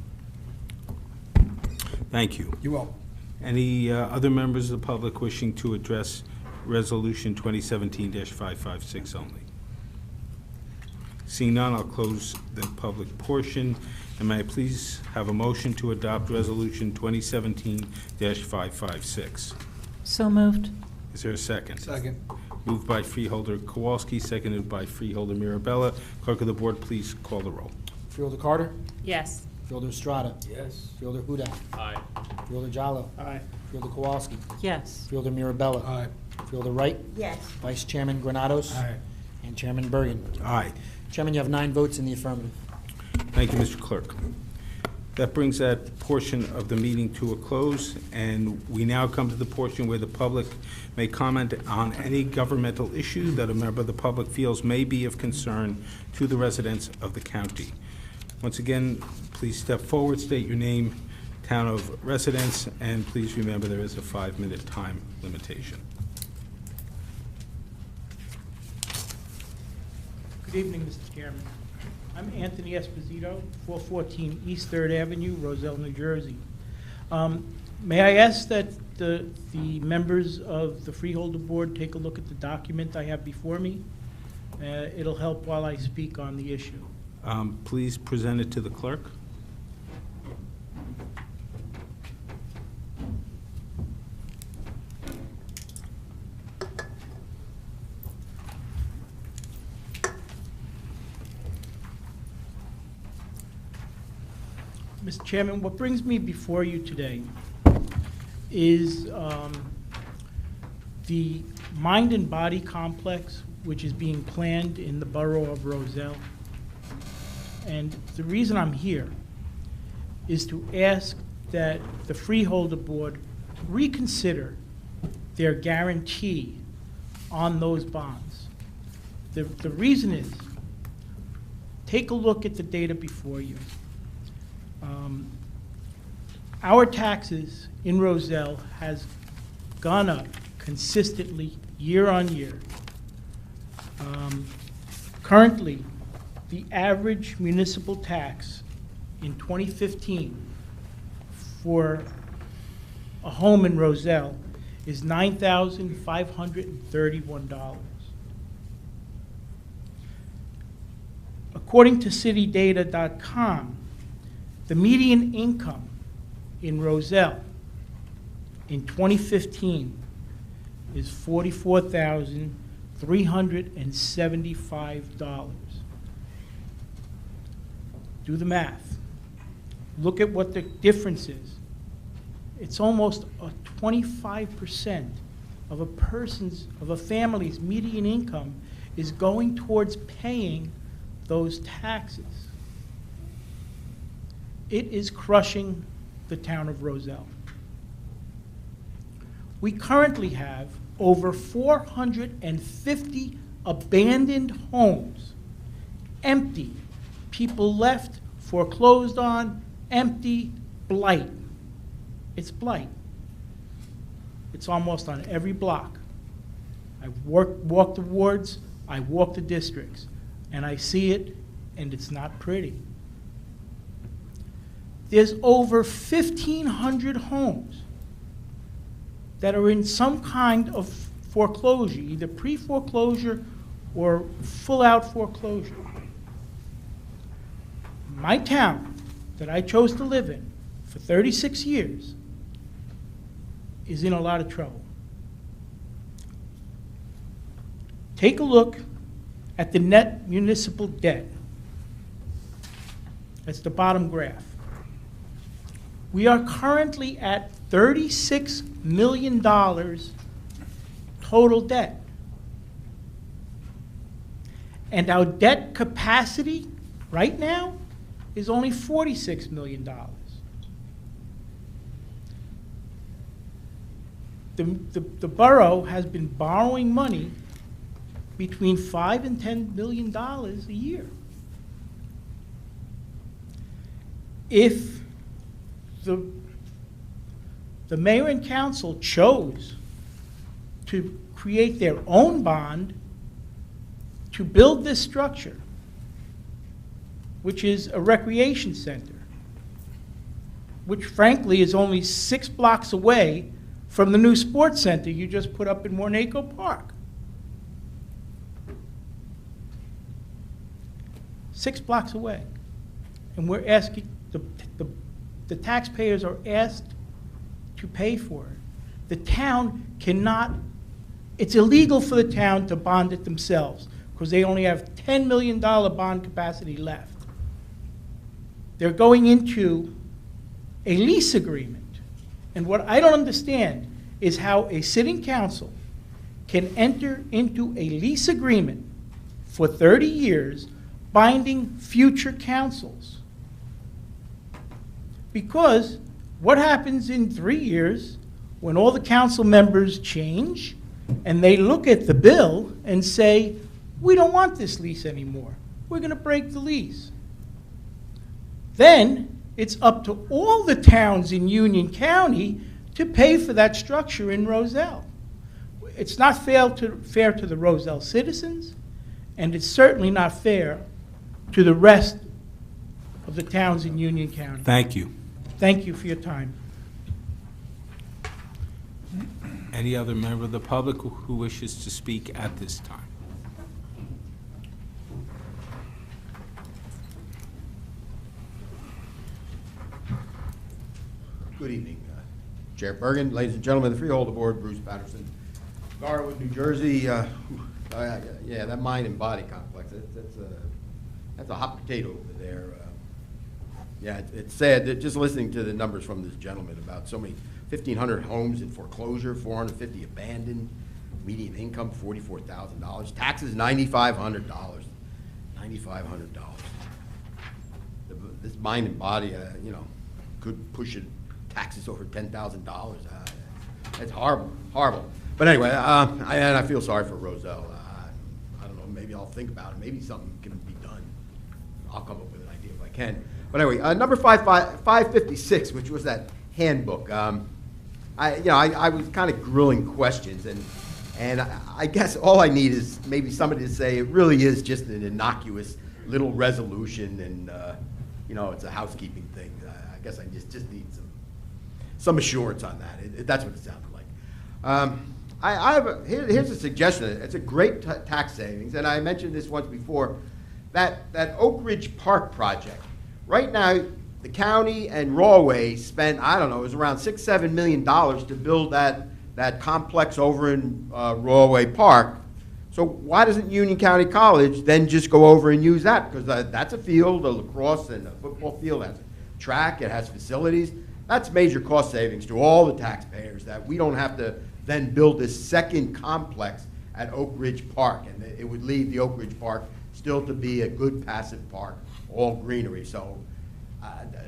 Thank you. You're welcome. Any other members of the public wishing to address Resolution 2017-556 only? Seeing none, I'll close the public portion. And may I please have a motion to adopt Resolution 2017-556? So moved. Is there a second? Second. Moved by Freeholder Kowalski, seconded by Freeholder Mirabella. Clerk of the Board, please call the roll. Freeholder Carter? Yes. Freeholder Estrada? Yes. Freeholder Hudak? Aye. Freeholder Jallo? Aye. Freeholder Kowalski? Yes. Freeholder Mirabella? Aye. Freeholder Wright? Yes. Vice Chairman Granados? Aye. And Chairman Bergen. Aye. Chairman, you have 9 votes in the affirmative. Thank you, Mr. Clerk. That brings that portion of the meeting to a close, and we now come to the portion where the public may comment on any governmental issue that a member of the public feels may be of concern to the residents of the county. Once again, please step forward, state your name, town of residence, and please remember there is a 5-minute time limitation. Good evening, Mr. Chairman. I'm Anthony Esposito, 414 East 3rd Avenue, Roselle, New Jersey. May I ask that the members of the Freeholder Board take a look at the document I have before me? It'll help while I speak on the issue. Please present it to the clerk. Mr. Chairman, what brings me before you today is the Mind and Body Complex, which is being planned in the borough of Roselle. And the reason I'm here is to ask that the Freeholder Board reconsider their guarantee on those bonds. The reason is, take a look at the data before you. Our taxes in Roselle has gone up consistently year on year. Currently, the average municipal tax in 2015 for a home in Roselle is $9,531. According to citydata.com, the median income in Roselle in 2015 is $44,375. Do the math. Look at what the difference is. It's almost a 25% of a family's median income is going towards paying those taxes. It is crushing the town of Roselle. We currently have over 450 abandoned homes, empty, people left, foreclosed on, empty, blight. It's blight. It's almost on every block. I walk the wards, I walk the districts, and I see it, and it's not pretty. There's over 1,500 homes that are in some kind of foreclosure, either pre-foreclosure or full-out foreclosure. My town that I chose to live in for 36 years is in a lot of trouble. Take a look at the net municipal debt. That's the bottom graph. We are currently at $36 million total debt. And our debt capacity right now is only $46 million. The borough has been borrowing money between $5 and $10 million a year. If the mayor and council chose to create their own bond to build this structure, which is a recreation center, which frankly is only 6 blocks away from the new sports center you just put up in Mornaco Park. 6 blocks away. And we're asking, the taxpayers are asked to pay for it. The town cannot it's illegal for the town to bond it themselves because they only have $10 million bond capacity left. They're going into a lease agreement. And what I don't understand is how a sitting council can enter into a lease agreement for 30 years binding future councils. Because what happens in 3 years when all the council members change and they look at the bill and say, we don't want this lease anymore. We're going to break the lease. Then it's up to all the towns in Union County to pay for that structure in Roselle. It's not fair to the Roselle citizens, and it's certainly not fair to the rest of the towns in Union County. Thank you. Thank you for your time. Any other member of the public who wishes to speak at this time? Good evening, Chair Bergen, ladies and gentlemen, the Freeholder Board, Bruce Patterson, Garwood, New Jersey. Yeah, that mind and body complex, that's a hot potato over there. Yeah, it's sad that just listening to the numbers from this gentleman about so many 1,500 homes in foreclosure, 450 abandoned, median income $44,000, taxes $9,500. $9,500. This mind and body, could push it taxes over $10,000. It's horrible, horrible. But anyway, and I feel sorry for Roselle. I don't know, maybe I'll think about it. Maybe something can be done. I'll come up with an idea if I can. But anyway, number 556, which was that handbook. I was kind of grilling questions, and I guess all I need is maybe somebody to say it really is just an innocuous little resolution, and it's a housekeeping thing. I guess I just need some assurance on that. That's what it sounded like. Here's a suggestion. It's a great tax savings, and I mentioned this once before. That Oak Ridge Park project. Right now, the county and Rawway spent, I don't know, it was around $6-7 million to build that complex over in Rawway Park. So why doesn't Union County College then just go over and use that? Because that's a field, a lacrosse and a football field, has a track, it has facilities. That's major cost savings to all the taxpayers, that we don't have to then build this second complex at Oak Ridge Park, and it would leave the Oak Ridge Park still to be a good passive park, all greenery. So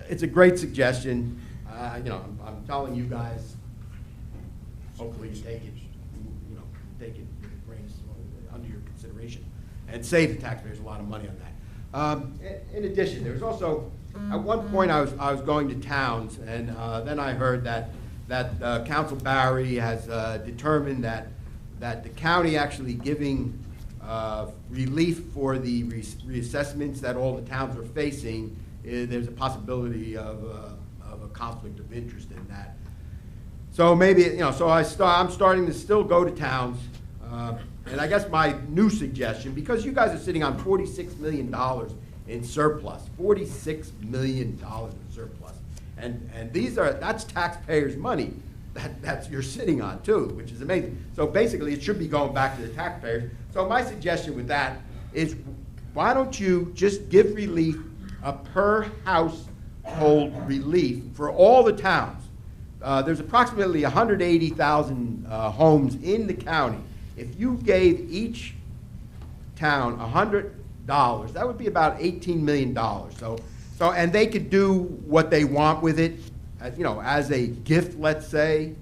it's a great suggestion. I'm telling you guys, hopefully you take it, take it with grains under your consideration and save the taxpayers a lot of money on that. In addition, there was also, at one point I was going to towns, and then I heard that Council Barry has determined that the county actually giving relief for the reassessments that all the towns are facing, there's a possibility of a conflict of interest in that. So maybe, so I'm starting to still go to towns, and I guess my new suggestion, because you guys are sitting on $46 million in surplus, $46 million in surplus, and that's taxpayers' money that you're sitting on too, which is amazing. So basically, it should be going back to the taxpayers. So my suggestion with that is, why don't you just give relief, a per household relief for all the towns? There's approximately 180,000 homes in the county. If you gave each town $100, that would be about $18 million. So, and they could do what they want with it, as a gift, let's say.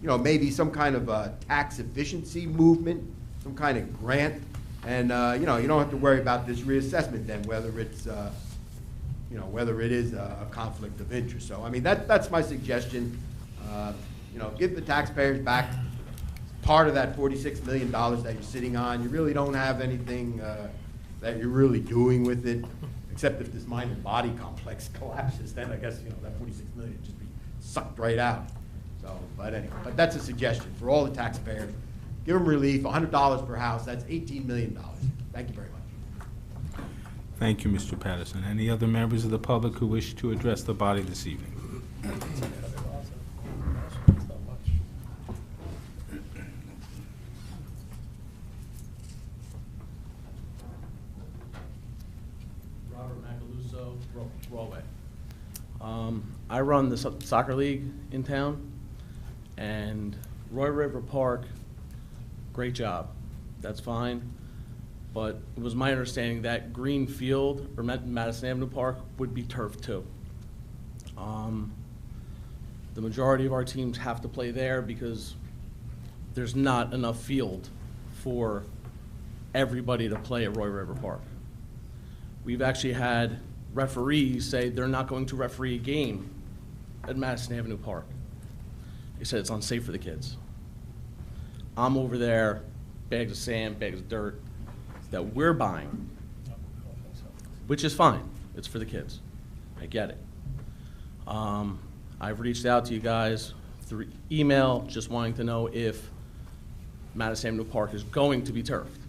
Maybe some kind of a tax efficiency movement, some kind of grant, and you don't have to worry about this reassessment then, whether it's whether it is a conflict of interest. So I mean that's my suggestion. Give the taxpayers back part of that $46 million that you're sitting on. You really don't have anything that you're really doing with it, except if this mind and body complex collapses. Then I guess that $46 million would just be sucked right out. So, but anyway, that's a suggestion for all the taxpayers. Give them relief, $100 per house. That's $18 million. Thank you very much. Thank you, Mr. Patterson. Any other members of the public who wish to address the body this evening? Rawway. I run the soccer league in town, and Roy River Park, great job. That's fine. But it was my understanding that Green Field or Madison Avenue Park would be turfed too. The majority of our teams have to play there because there's not enough field for everybody to play at Roy River Park. We've actually had referees say they're not going to referee a game at Madison Avenue Park. They said it's unsafe for the kids. I'm over there, bags of sand, bags of dirt that we're buying, which is fine. It's for the kids. I get it. I've reached out to you guys through email, just wanting to know if Madison Avenue Park is going to be turfed.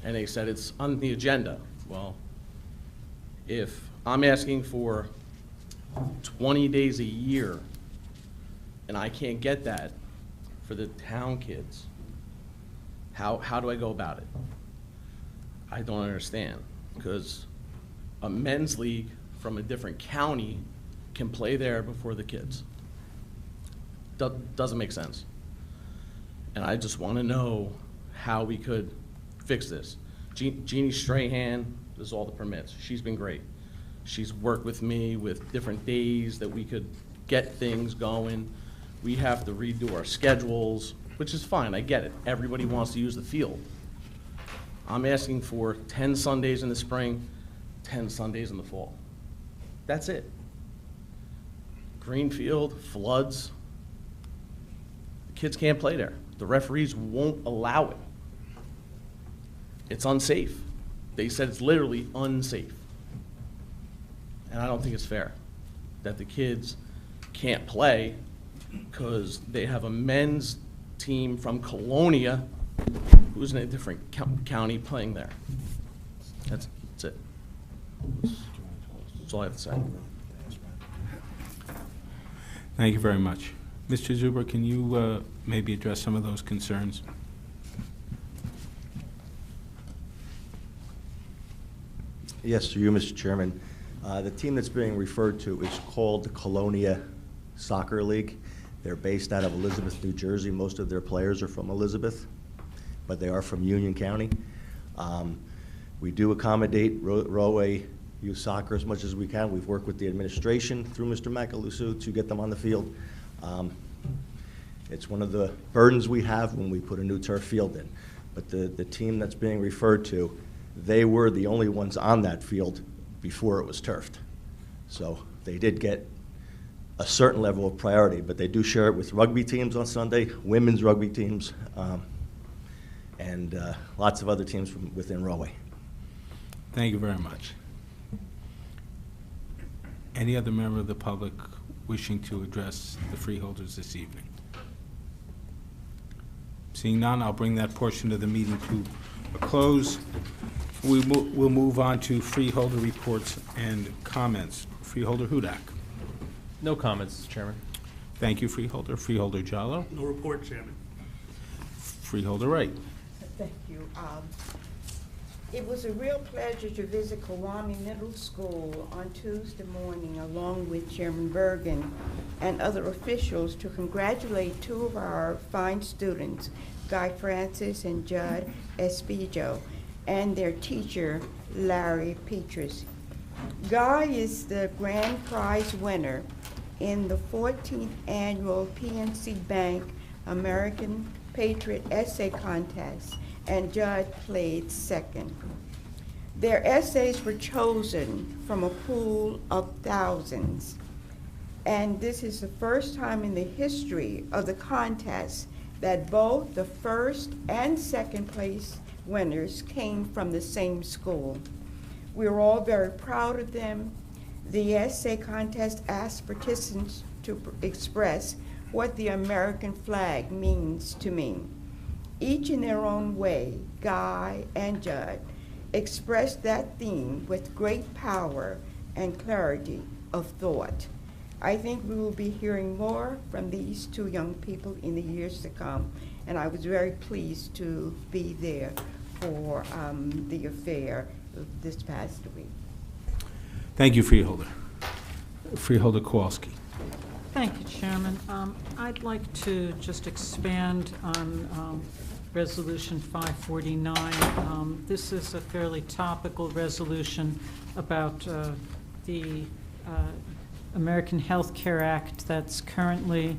And they said it's on the agenda. Well, if I'm asking for 20 days a year and I can't get that for the town kids, how do I go about it? I don't understand, because a men's league from a different county can play there before the kids. Doesn't make sense. And I just want to know how we could fix this. Jeannie Strahan does all the permits. She's been great. She's worked with me with different days that we could get things going. We have to redo our schedules, which is fine, I get it. Everybody wants to use the field. I'm asking for 10 Sundays in the spring, 10 Sundays in the fall. That's it. Greenfield, floods, the kids can't play there. The referees won't allow it. It's unsafe. They said it's literally unsafe. And I don't think it's fair that the kids can't play because they have a men's team from Colonia who's in a different county playing there. That's it. That's all I have to say. Thank you very much. Mr. Zuber, can you maybe address some of those concerns? Yes, through you, Mr. Chairman. The team that's being referred to is called the Colonia Soccer League. They're based out of Elizabeth, New Jersey. Most of their players are from Elizabeth, but they are from Union County. We do accommodate Rawway youth soccer as much as we can. We've worked with the administration through Mr. Macaluso to get them on the field. It's one of the burdens we have when we put a new turf field in. But the team that's being referred to, they were the only ones on that field before it was turfed. So they did get a certain level of priority, but they do share it with rugby teams on Sunday, women's rugby teams, and lots of other teams from within Rawway. Thank you very much. Any other member of the public wishing to address the freeholders this evening? Seeing none, I'll bring that portion of the meeting to a close. We'll move on to freeholder reports and comments. Freeholder Hudak. No comments, Mr. Chairman. Thank you, Freeholder. Freeholder Jallo. No report, Chairman. Freeholder Wright. Thank you. It was a real pleasure to visit Kiwami Middle School on Tuesday morning along with Chairman Bergen and other officials to congratulate two of our fine students, Guy Francis and Judd Espijo, and their teacher, Larry Petrus. Guy is the grand prize winner in the 14th annual PNC Bank American Patriot Essay Contest, and Judd played second. Their essays were chosen from a pool of thousands, and this is the first time in the history of the contest that both the first and second place winners came from the same school. We were all very proud of them. The essay contest asked participants to express what the American flag means to me. Each in their own way, Guy and Judd expressed that theme with great power and clarity of thought. I think we will be hearing more from these two young people in the years to come, and I was very pleased to be there for the affair this past week. Thank you, Freeholder. Freeholder Kowalski. Thank you, Chairman. I'd like to just expand on Resolution 549. This is a fairly topical resolution about the American Health Care Act that's currently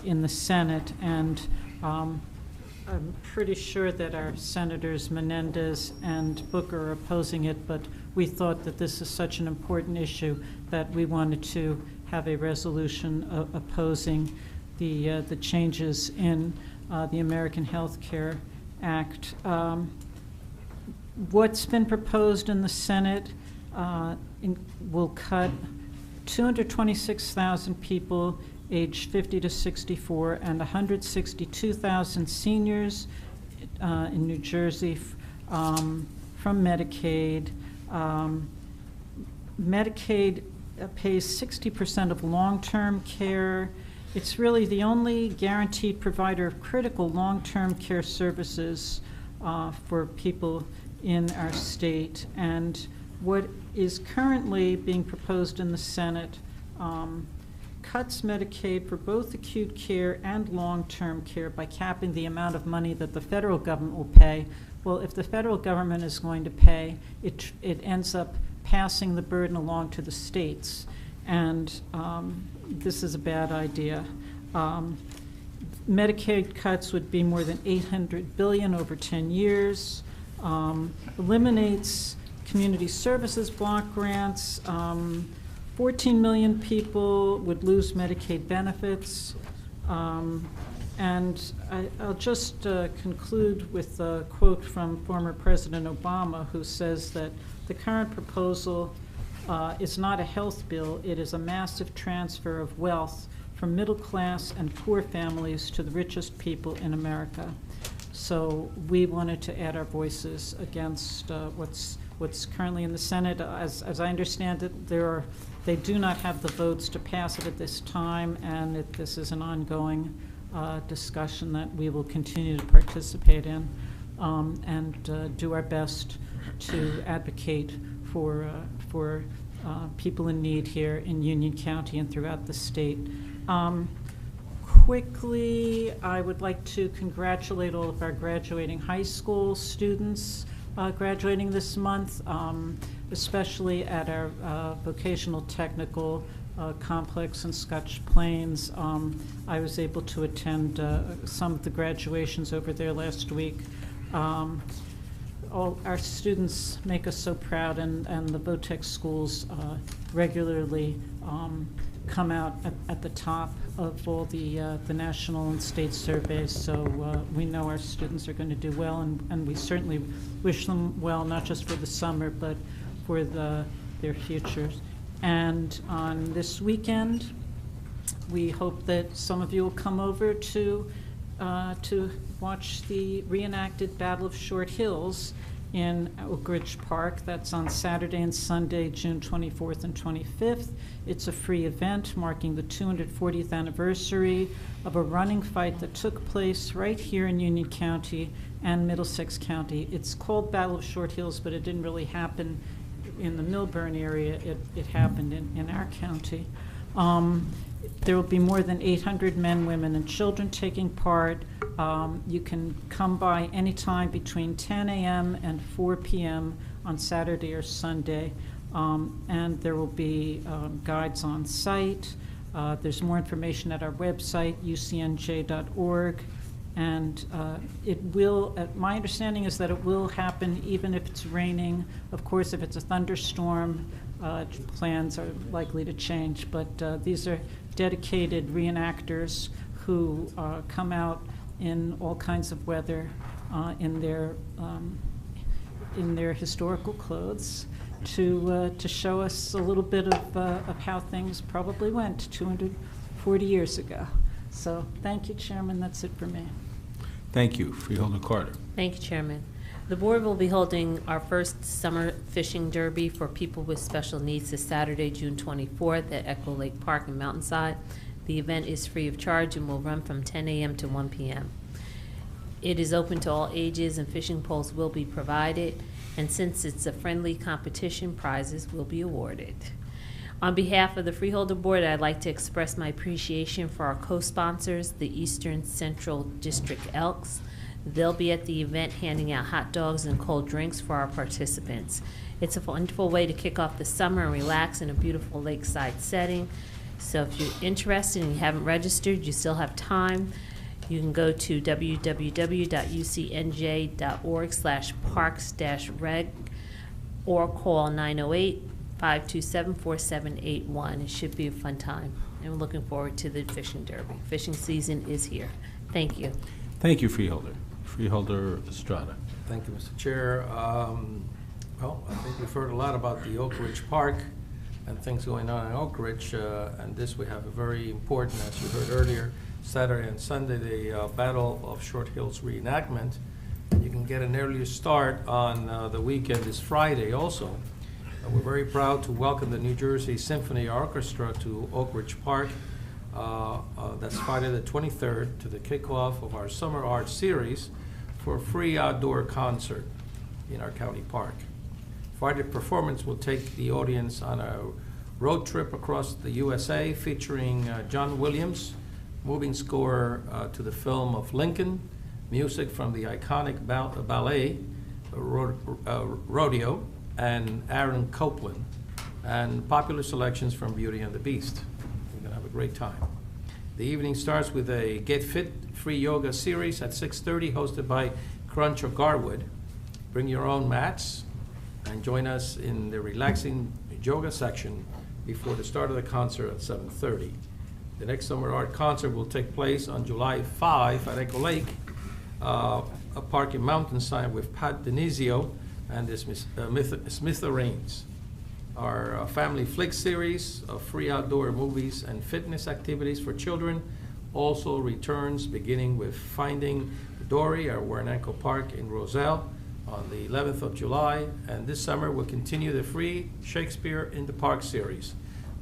in the Senate, and I'm pretty sure that our Senators Menendez and Booker are opposing it, but we thought that this is such an important issue that we wanted to have a resolution opposing the changes in the American Health Care Act. What's been proposed in the Senate will cut 226,000 people aged 50 to 64 and 162,000 seniors in New Jersey from Medicaid. Medicaid pays 60% of long-term care. It's really the only guaranteed provider of critical long-term care services for people in our state. And what is currently being proposed in the Senate cuts Medicaid for both acute care and long-term care by capping the amount of money that the federal government will pay. Well, if the federal government is going to pay, it ends up passing the burden along to the states. And this is a bad idea. Medicaid cuts would be more than $800 billion over 10 years, eliminates community services block grants. 14 million people would lose Medicaid benefits. And I'll just conclude with a quote from former President Obama, who says that the current proposal is not a health bill, it is a massive transfer of wealth from middle class and poor families to the richest people in America. So we wanted to add our voices against what's currently in the Senate. As I understand it, they do not have the votes to pass it at this time, and this is an ongoing discussion that we will continue to participate in and do our best to advocate for people in need here in Union County and throughout the state. Quickly, I would like to congratulate all of our graduating high school students graduating this month, especially at our vocational technical complex in Scotch Plains. I was able to attend some of the graduations over there last week. All our students make us so proud, and the VOTEC schools regularly come out at the top of all the national and state surveys. So we know our students are going to do well, and we certainly wish them well, not just for the summer, but for their futures. And on this weekend, we hope that some of you will come over to watch the reenacted Battle of Short Hills in Oak Ridge Park. That's on Saturday and Sunday, June 24th and 25th. It's a free event marking the 240th anniversary of a running fight that took place right here in Union County and Middlesex County. It's called Battle of Short Hills, but it didn't really happen in the Milburn area. It happened in our county. There will be more than 800 men, women, and children taking part. You can come by anytime between 10 a.m. and 4 p.m. on Saturday or Sunday, and there will be guides on site. There's more information at our website, ucnj.org, and it will, my understanding is that it will happen even if it's raining. Of course, if it's a thunderstorm, plans are likely to change, but these are dedicated reenactors who come out in all kinds of weather in their historical clothes to show us a little bit of how things probably went 240 years ago. So thank you, Chairman. That's it for me. Thank you. Freeholder Carter. Thank you, Chairman. The board will be holding our first summer fishing derby for people with special needs this Saturday, June 24th at Echo Lake Park in Mountainside. The event is free of charge and will run from 10 a.m. to 1 p.m. It is open to all ages, and fishing poles will be provided. And since it's a friendly competition, prizes will be awarded. On behalf of the Freeholder Board, I'd like to express my appreciation for our co-sponsors, the Eastern Central District Elks. They'll be at the event handing out hot dogs and cold drinks for our participants. It's a wonderful way to kick off the summer and relax in a beautiful lakeside setting. So if you're interested and you haven't registered, you still have time. You can go to www.ucnj.org/parks-reg or call 908-527-4781. It should be a fun time. And we're looking forward to the fishing derby. Fishing season is here. Thank you. Thank you, Freeholder. Freeholder Estrada. Thank you, Mr. Chair. Well, I think we've heard a lot about the Oak Ridge Park and things going on in Oak Ridge, and this we have a very important, as you heard earlier, Saturday and Sunday, the Battle of Short Hills reenactment. You can get an earlier start on the weekend this Friday also. We're very proud to welcome the New Jersey Symphony Orchestra to Oak Ridge Park. That's Friday the 23rd to the kickoff of our Summer Art Series for a free outdoor concert in our county park. Friday performance will take the audience on a road trip across the USA featuring John Williams, moving score to the film of Lincoln, music from the iconic ballet, Rodeo, and Aaron Copland, and popular selections from Beauty and the Beast. We're going to have a great time. The evening starts with a Get Fit free yoga series at 6:30, hosted by Crunch or Garwood. Bring your own mats and join us in the relaxing yoga section before the start of the concert at 7:30. The next Summer Art concert will take place on July 5 at Echo Lake, a park in Mountainside with Pat Denizio and the Smithereens. Our family flick series of free outdoor movies and fitness activities for children also returns, beginning with Finding Dory at Warrenco Park in Roselle on the 11th of July. And this summer we'll continue the free Shakespeare in the Park series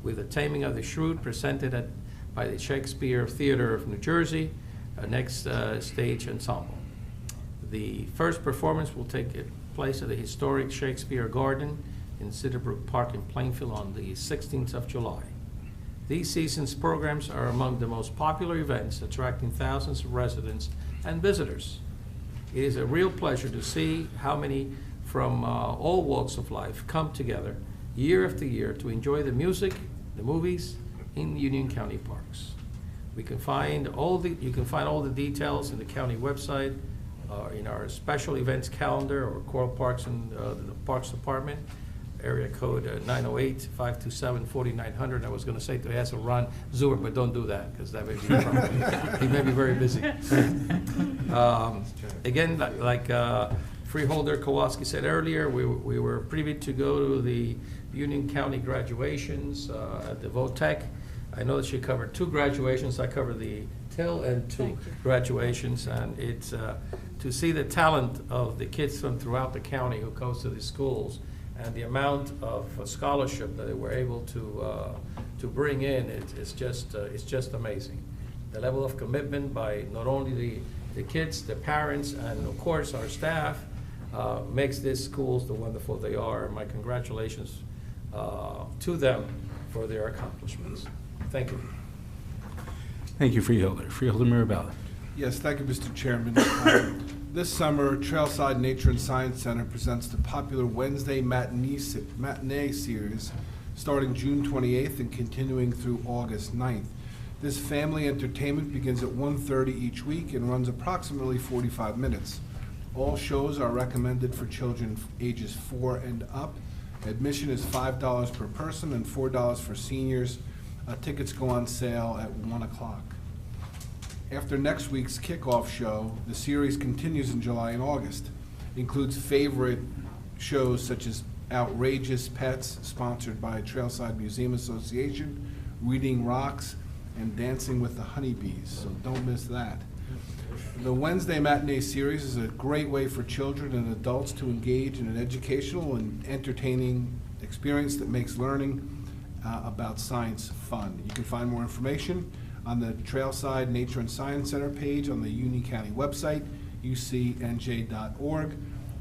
with The Taming of the Shrew presented by the Shakespeare Theater of New Jersey, next stage ensemble. The first performance will take place at the historic Shakespeare Garden in Cedarbrook Park in Plainfield on the 16th of July. These season's programs are among the most popular events, attracting thousands of residents and visitors. It is a real pleasure to see how many from all walks of life come together year after year to enjoy the music, the movies in Union County parks. You can find all the details in the county website, in our special events calendar, or Coral Parks and the Parks Department. Area code 908-527-4900. I was going to say to ask Ron Zuer, but don't do that, because that may be a problem. He may be very busy. Again, like Freeholder Kowalski said earlier, we were privy to go to the Union County graduations at the VOTEC. I know that she covered 2 graduations. I covered the tail end 2 graduations, and it's to see the talent of the kids from throughout the county who goes to the schools, and the amount of scholarship that they were able to bring in, it's just amazing. The level of commitment by not only the kids, the parents, and of course our staff makes these schools the wonderful they are. My congratulations to them for their accomplishments. Thank you. Thank you, Freeholder. Freeholder Mirabella. Yes, thank you, Mr. Chairman. This summer, Trailside Nature and Science Center presents the popular Wednesday matinee series starting June 28th and continuing through August 9th. This family entertainment begins at 1:30 each week and runs approximately 45 minutes. All shows are recommended for children ages 4 and up. Admission is $5 per person and $4 for seniors. Tickets go on sale at 1 o'clock. After next week's kickoff show, the series continues in July and August. It includes favorite shows such as Outrageous Pets, sponsored by Trailside Museum Association, Reading Rocks, and Dancing with the Honeybees, so don't miss that. The Wednesday matinee series is a great way for children and adults to engage in an educational and entertaining experience that makes learning about science fun. You can find more information on the Trailside Nature and Science Center page on the Union County website, ucnj.org,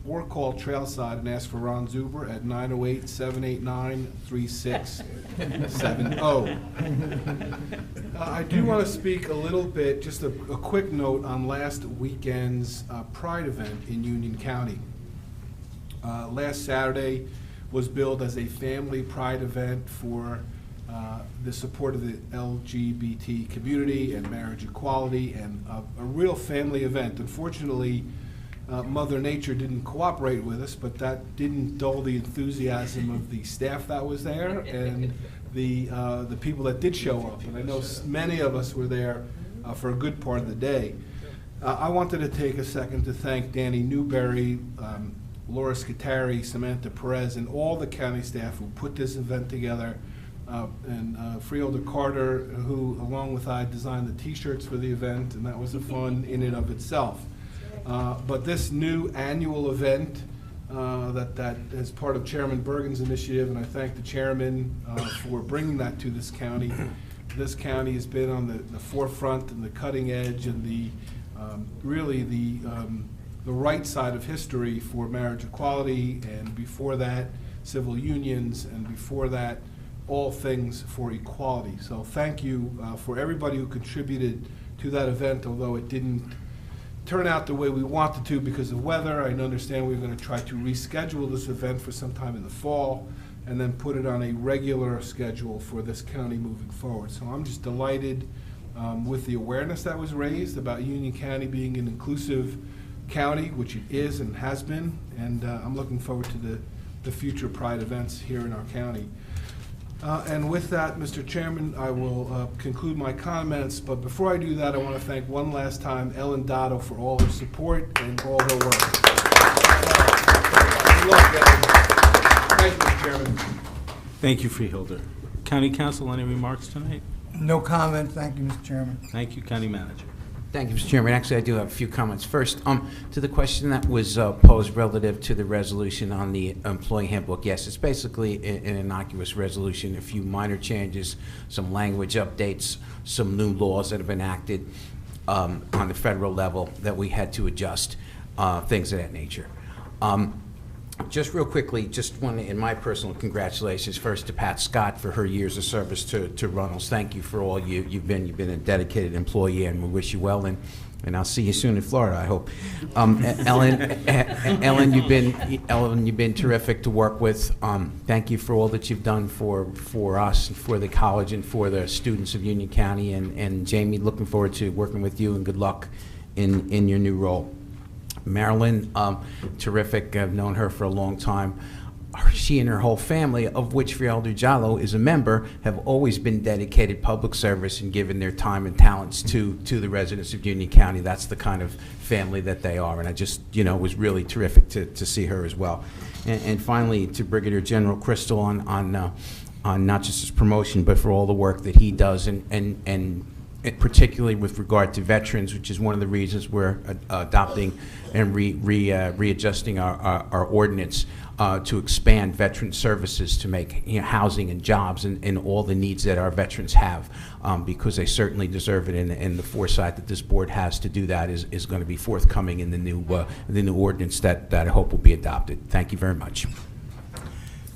or call Trailside and ask for Ron Zuber at 908-789-3670. I do want to speak a little bit, just a quick note on last weekend's Pride event in Union County. Last Saturday was billed as a family Pride event for the support of the LGBT community and marriage equality, and a real family event. Unfortunately, Mother Nature didn't cooperate with us, but that didn't dull the enthusiasm of the staff that was there and the people that did show up. And I know many of us were there for a good part of the day. I wanted to take a second to thank Danny Newberry, Laura Scutari, Samantha Perez, and all the county staff who put this event together, and Freeholder Carter, who, along with I, designed the T-shirts for the event, and that was a fun in and of itself. But this new annual event that is part of Chairman Bergen's initiative, and I thank the chairman for bringing that to this county. This county has been on the forefront and the cutting edge and the really the right side of history for marriage equality, and before that, civil unions, and before that, all things for equality. So thank you for everybody who contributed to that event, although it didn't turn out the way we wanted to because of weather. I understand we're going to try to reschedule this event for sometime in the fall and then put it on a regular schedule for this county moving forward. So I'm just delighted with the awareness that was raised about Union County being an inclusive county, which it is and has been, and I'm looking forward to the future Pride events here in our county. And with that, Mr. Chairman, I will conclude my comments, but before I do that, I want to thank one last time Ellen Dotto for all her support and all her work. Good luck, Ellen. Thank you, Mr. Chairman. Thank you, Freeholder. County Council, any remarks tonight? No comment. Thank you, Mr. Chairman. Thank you, County Manager. Thank you, Mr. Chairman. Actually, I do have a few comments. First, to the question that was posed relative to the resolution on the employee handbook, yes, it's basically an innocuous resolution, a few minor changes, some language updates, some new laws that have been enacted on the federal level that we had to adjust, things of that nature. Just real quickly, just want to, in my personal congratulations, first to Pat Scott for her years of service to Runnels. Thank you for all you've been. You've been a dedicated employee, and we wish you well. And I'll see you soon in Florida, I hope. Ellen, you've been terrific to work with. Thank you for all that you've done for us, for the college, and for the students of Union County. And Jamie, looking forward to working with you, and good luck in your new role. Marilyn, terrific. I've known her for a long time. She and her whole family, of which Freeholder Jallo is a member, have always been dedicated public service and given their time and talents to the residents of Union County. That's the kind of family that they are, and I just, was really terrific to see her as well. And finally, to Brigadier General Crystal on not just his promotion, but for all the work that he does, and particularly with regard to veterans, which is one of the reasons we're adopting and readjusting our ordinance to expand veteran services to make housing and jobs and all the needs that our veterans have, because they certainly deserve it, and the foresight that this board has to do that is going to be forthcoming in the new ordinance that I hope will be adopted. Thank you very much.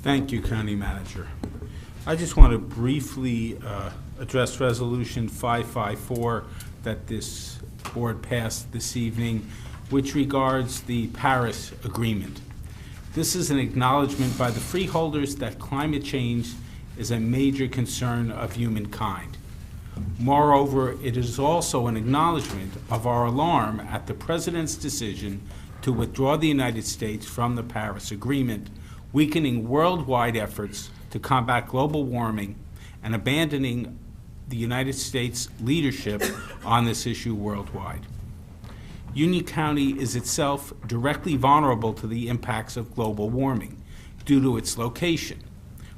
Thank you, County Manager. I just want to briefly address Resolution 554 that this board passed this evening, which regards the Paris Agreement. This is an acknowledgement by the freeholders that climate change is a major concern of humankind. Moreover, it is also an acknowledgement of our alarm at the President's decision to withdraw the United States from the Paris Agreement, weakening worldwide efforts to combat global warming and abandoning the United States leadership on this issue worldwide. Union County is itself directly vulnerable to the impacts of global warming due to its location.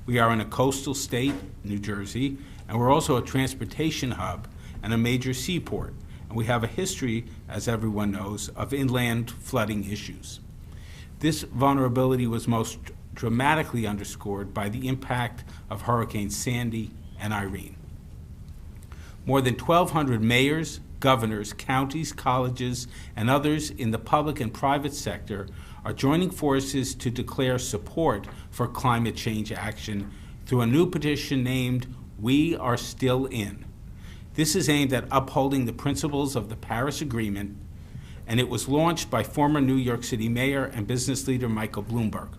We are in a coastal state, New Jersey, and we're also a transportation hub and a major seaport. And we have a history, as everyone knows, of inland flooding issues. This vulnerability was most dramatically underscored by the impact of Hurricanes Sandy and Irene. More than 1,200 mayors, governors, counties, colleges, and others in the public and private sector are joining forces to declare support for climate change action through a new petition named We Are Still In. This is aimed at upholding the principles of the Paris Agreement, and it was launched by former New York City Mayor and business leader Michael Bloomberg.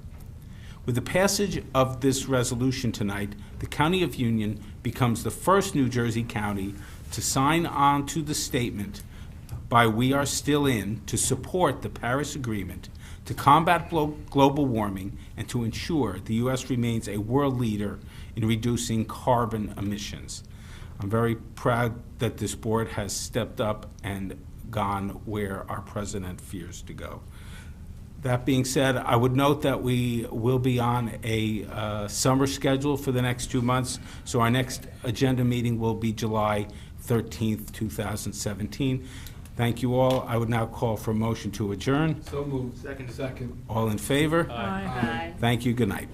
With the passage of this resolution tonight, the County of Union becomes the first New Jersey county to sign on to the statement by We Are Still In to support the Paris Agreement, to combat global warming, and to ensure the U.S. remains a world leader in reducing carbon emissions. I'm very proud that this board has stepped up and gone where our president fears to go. That being said, I would note that we will be on a summer schedule for the next 2 months, so our next agenda meeting will be July 13th, 2017. Thank you all. I would now call for a motion to adjourn. So moved. Second. All in favor? Aye. Thank you. Good night.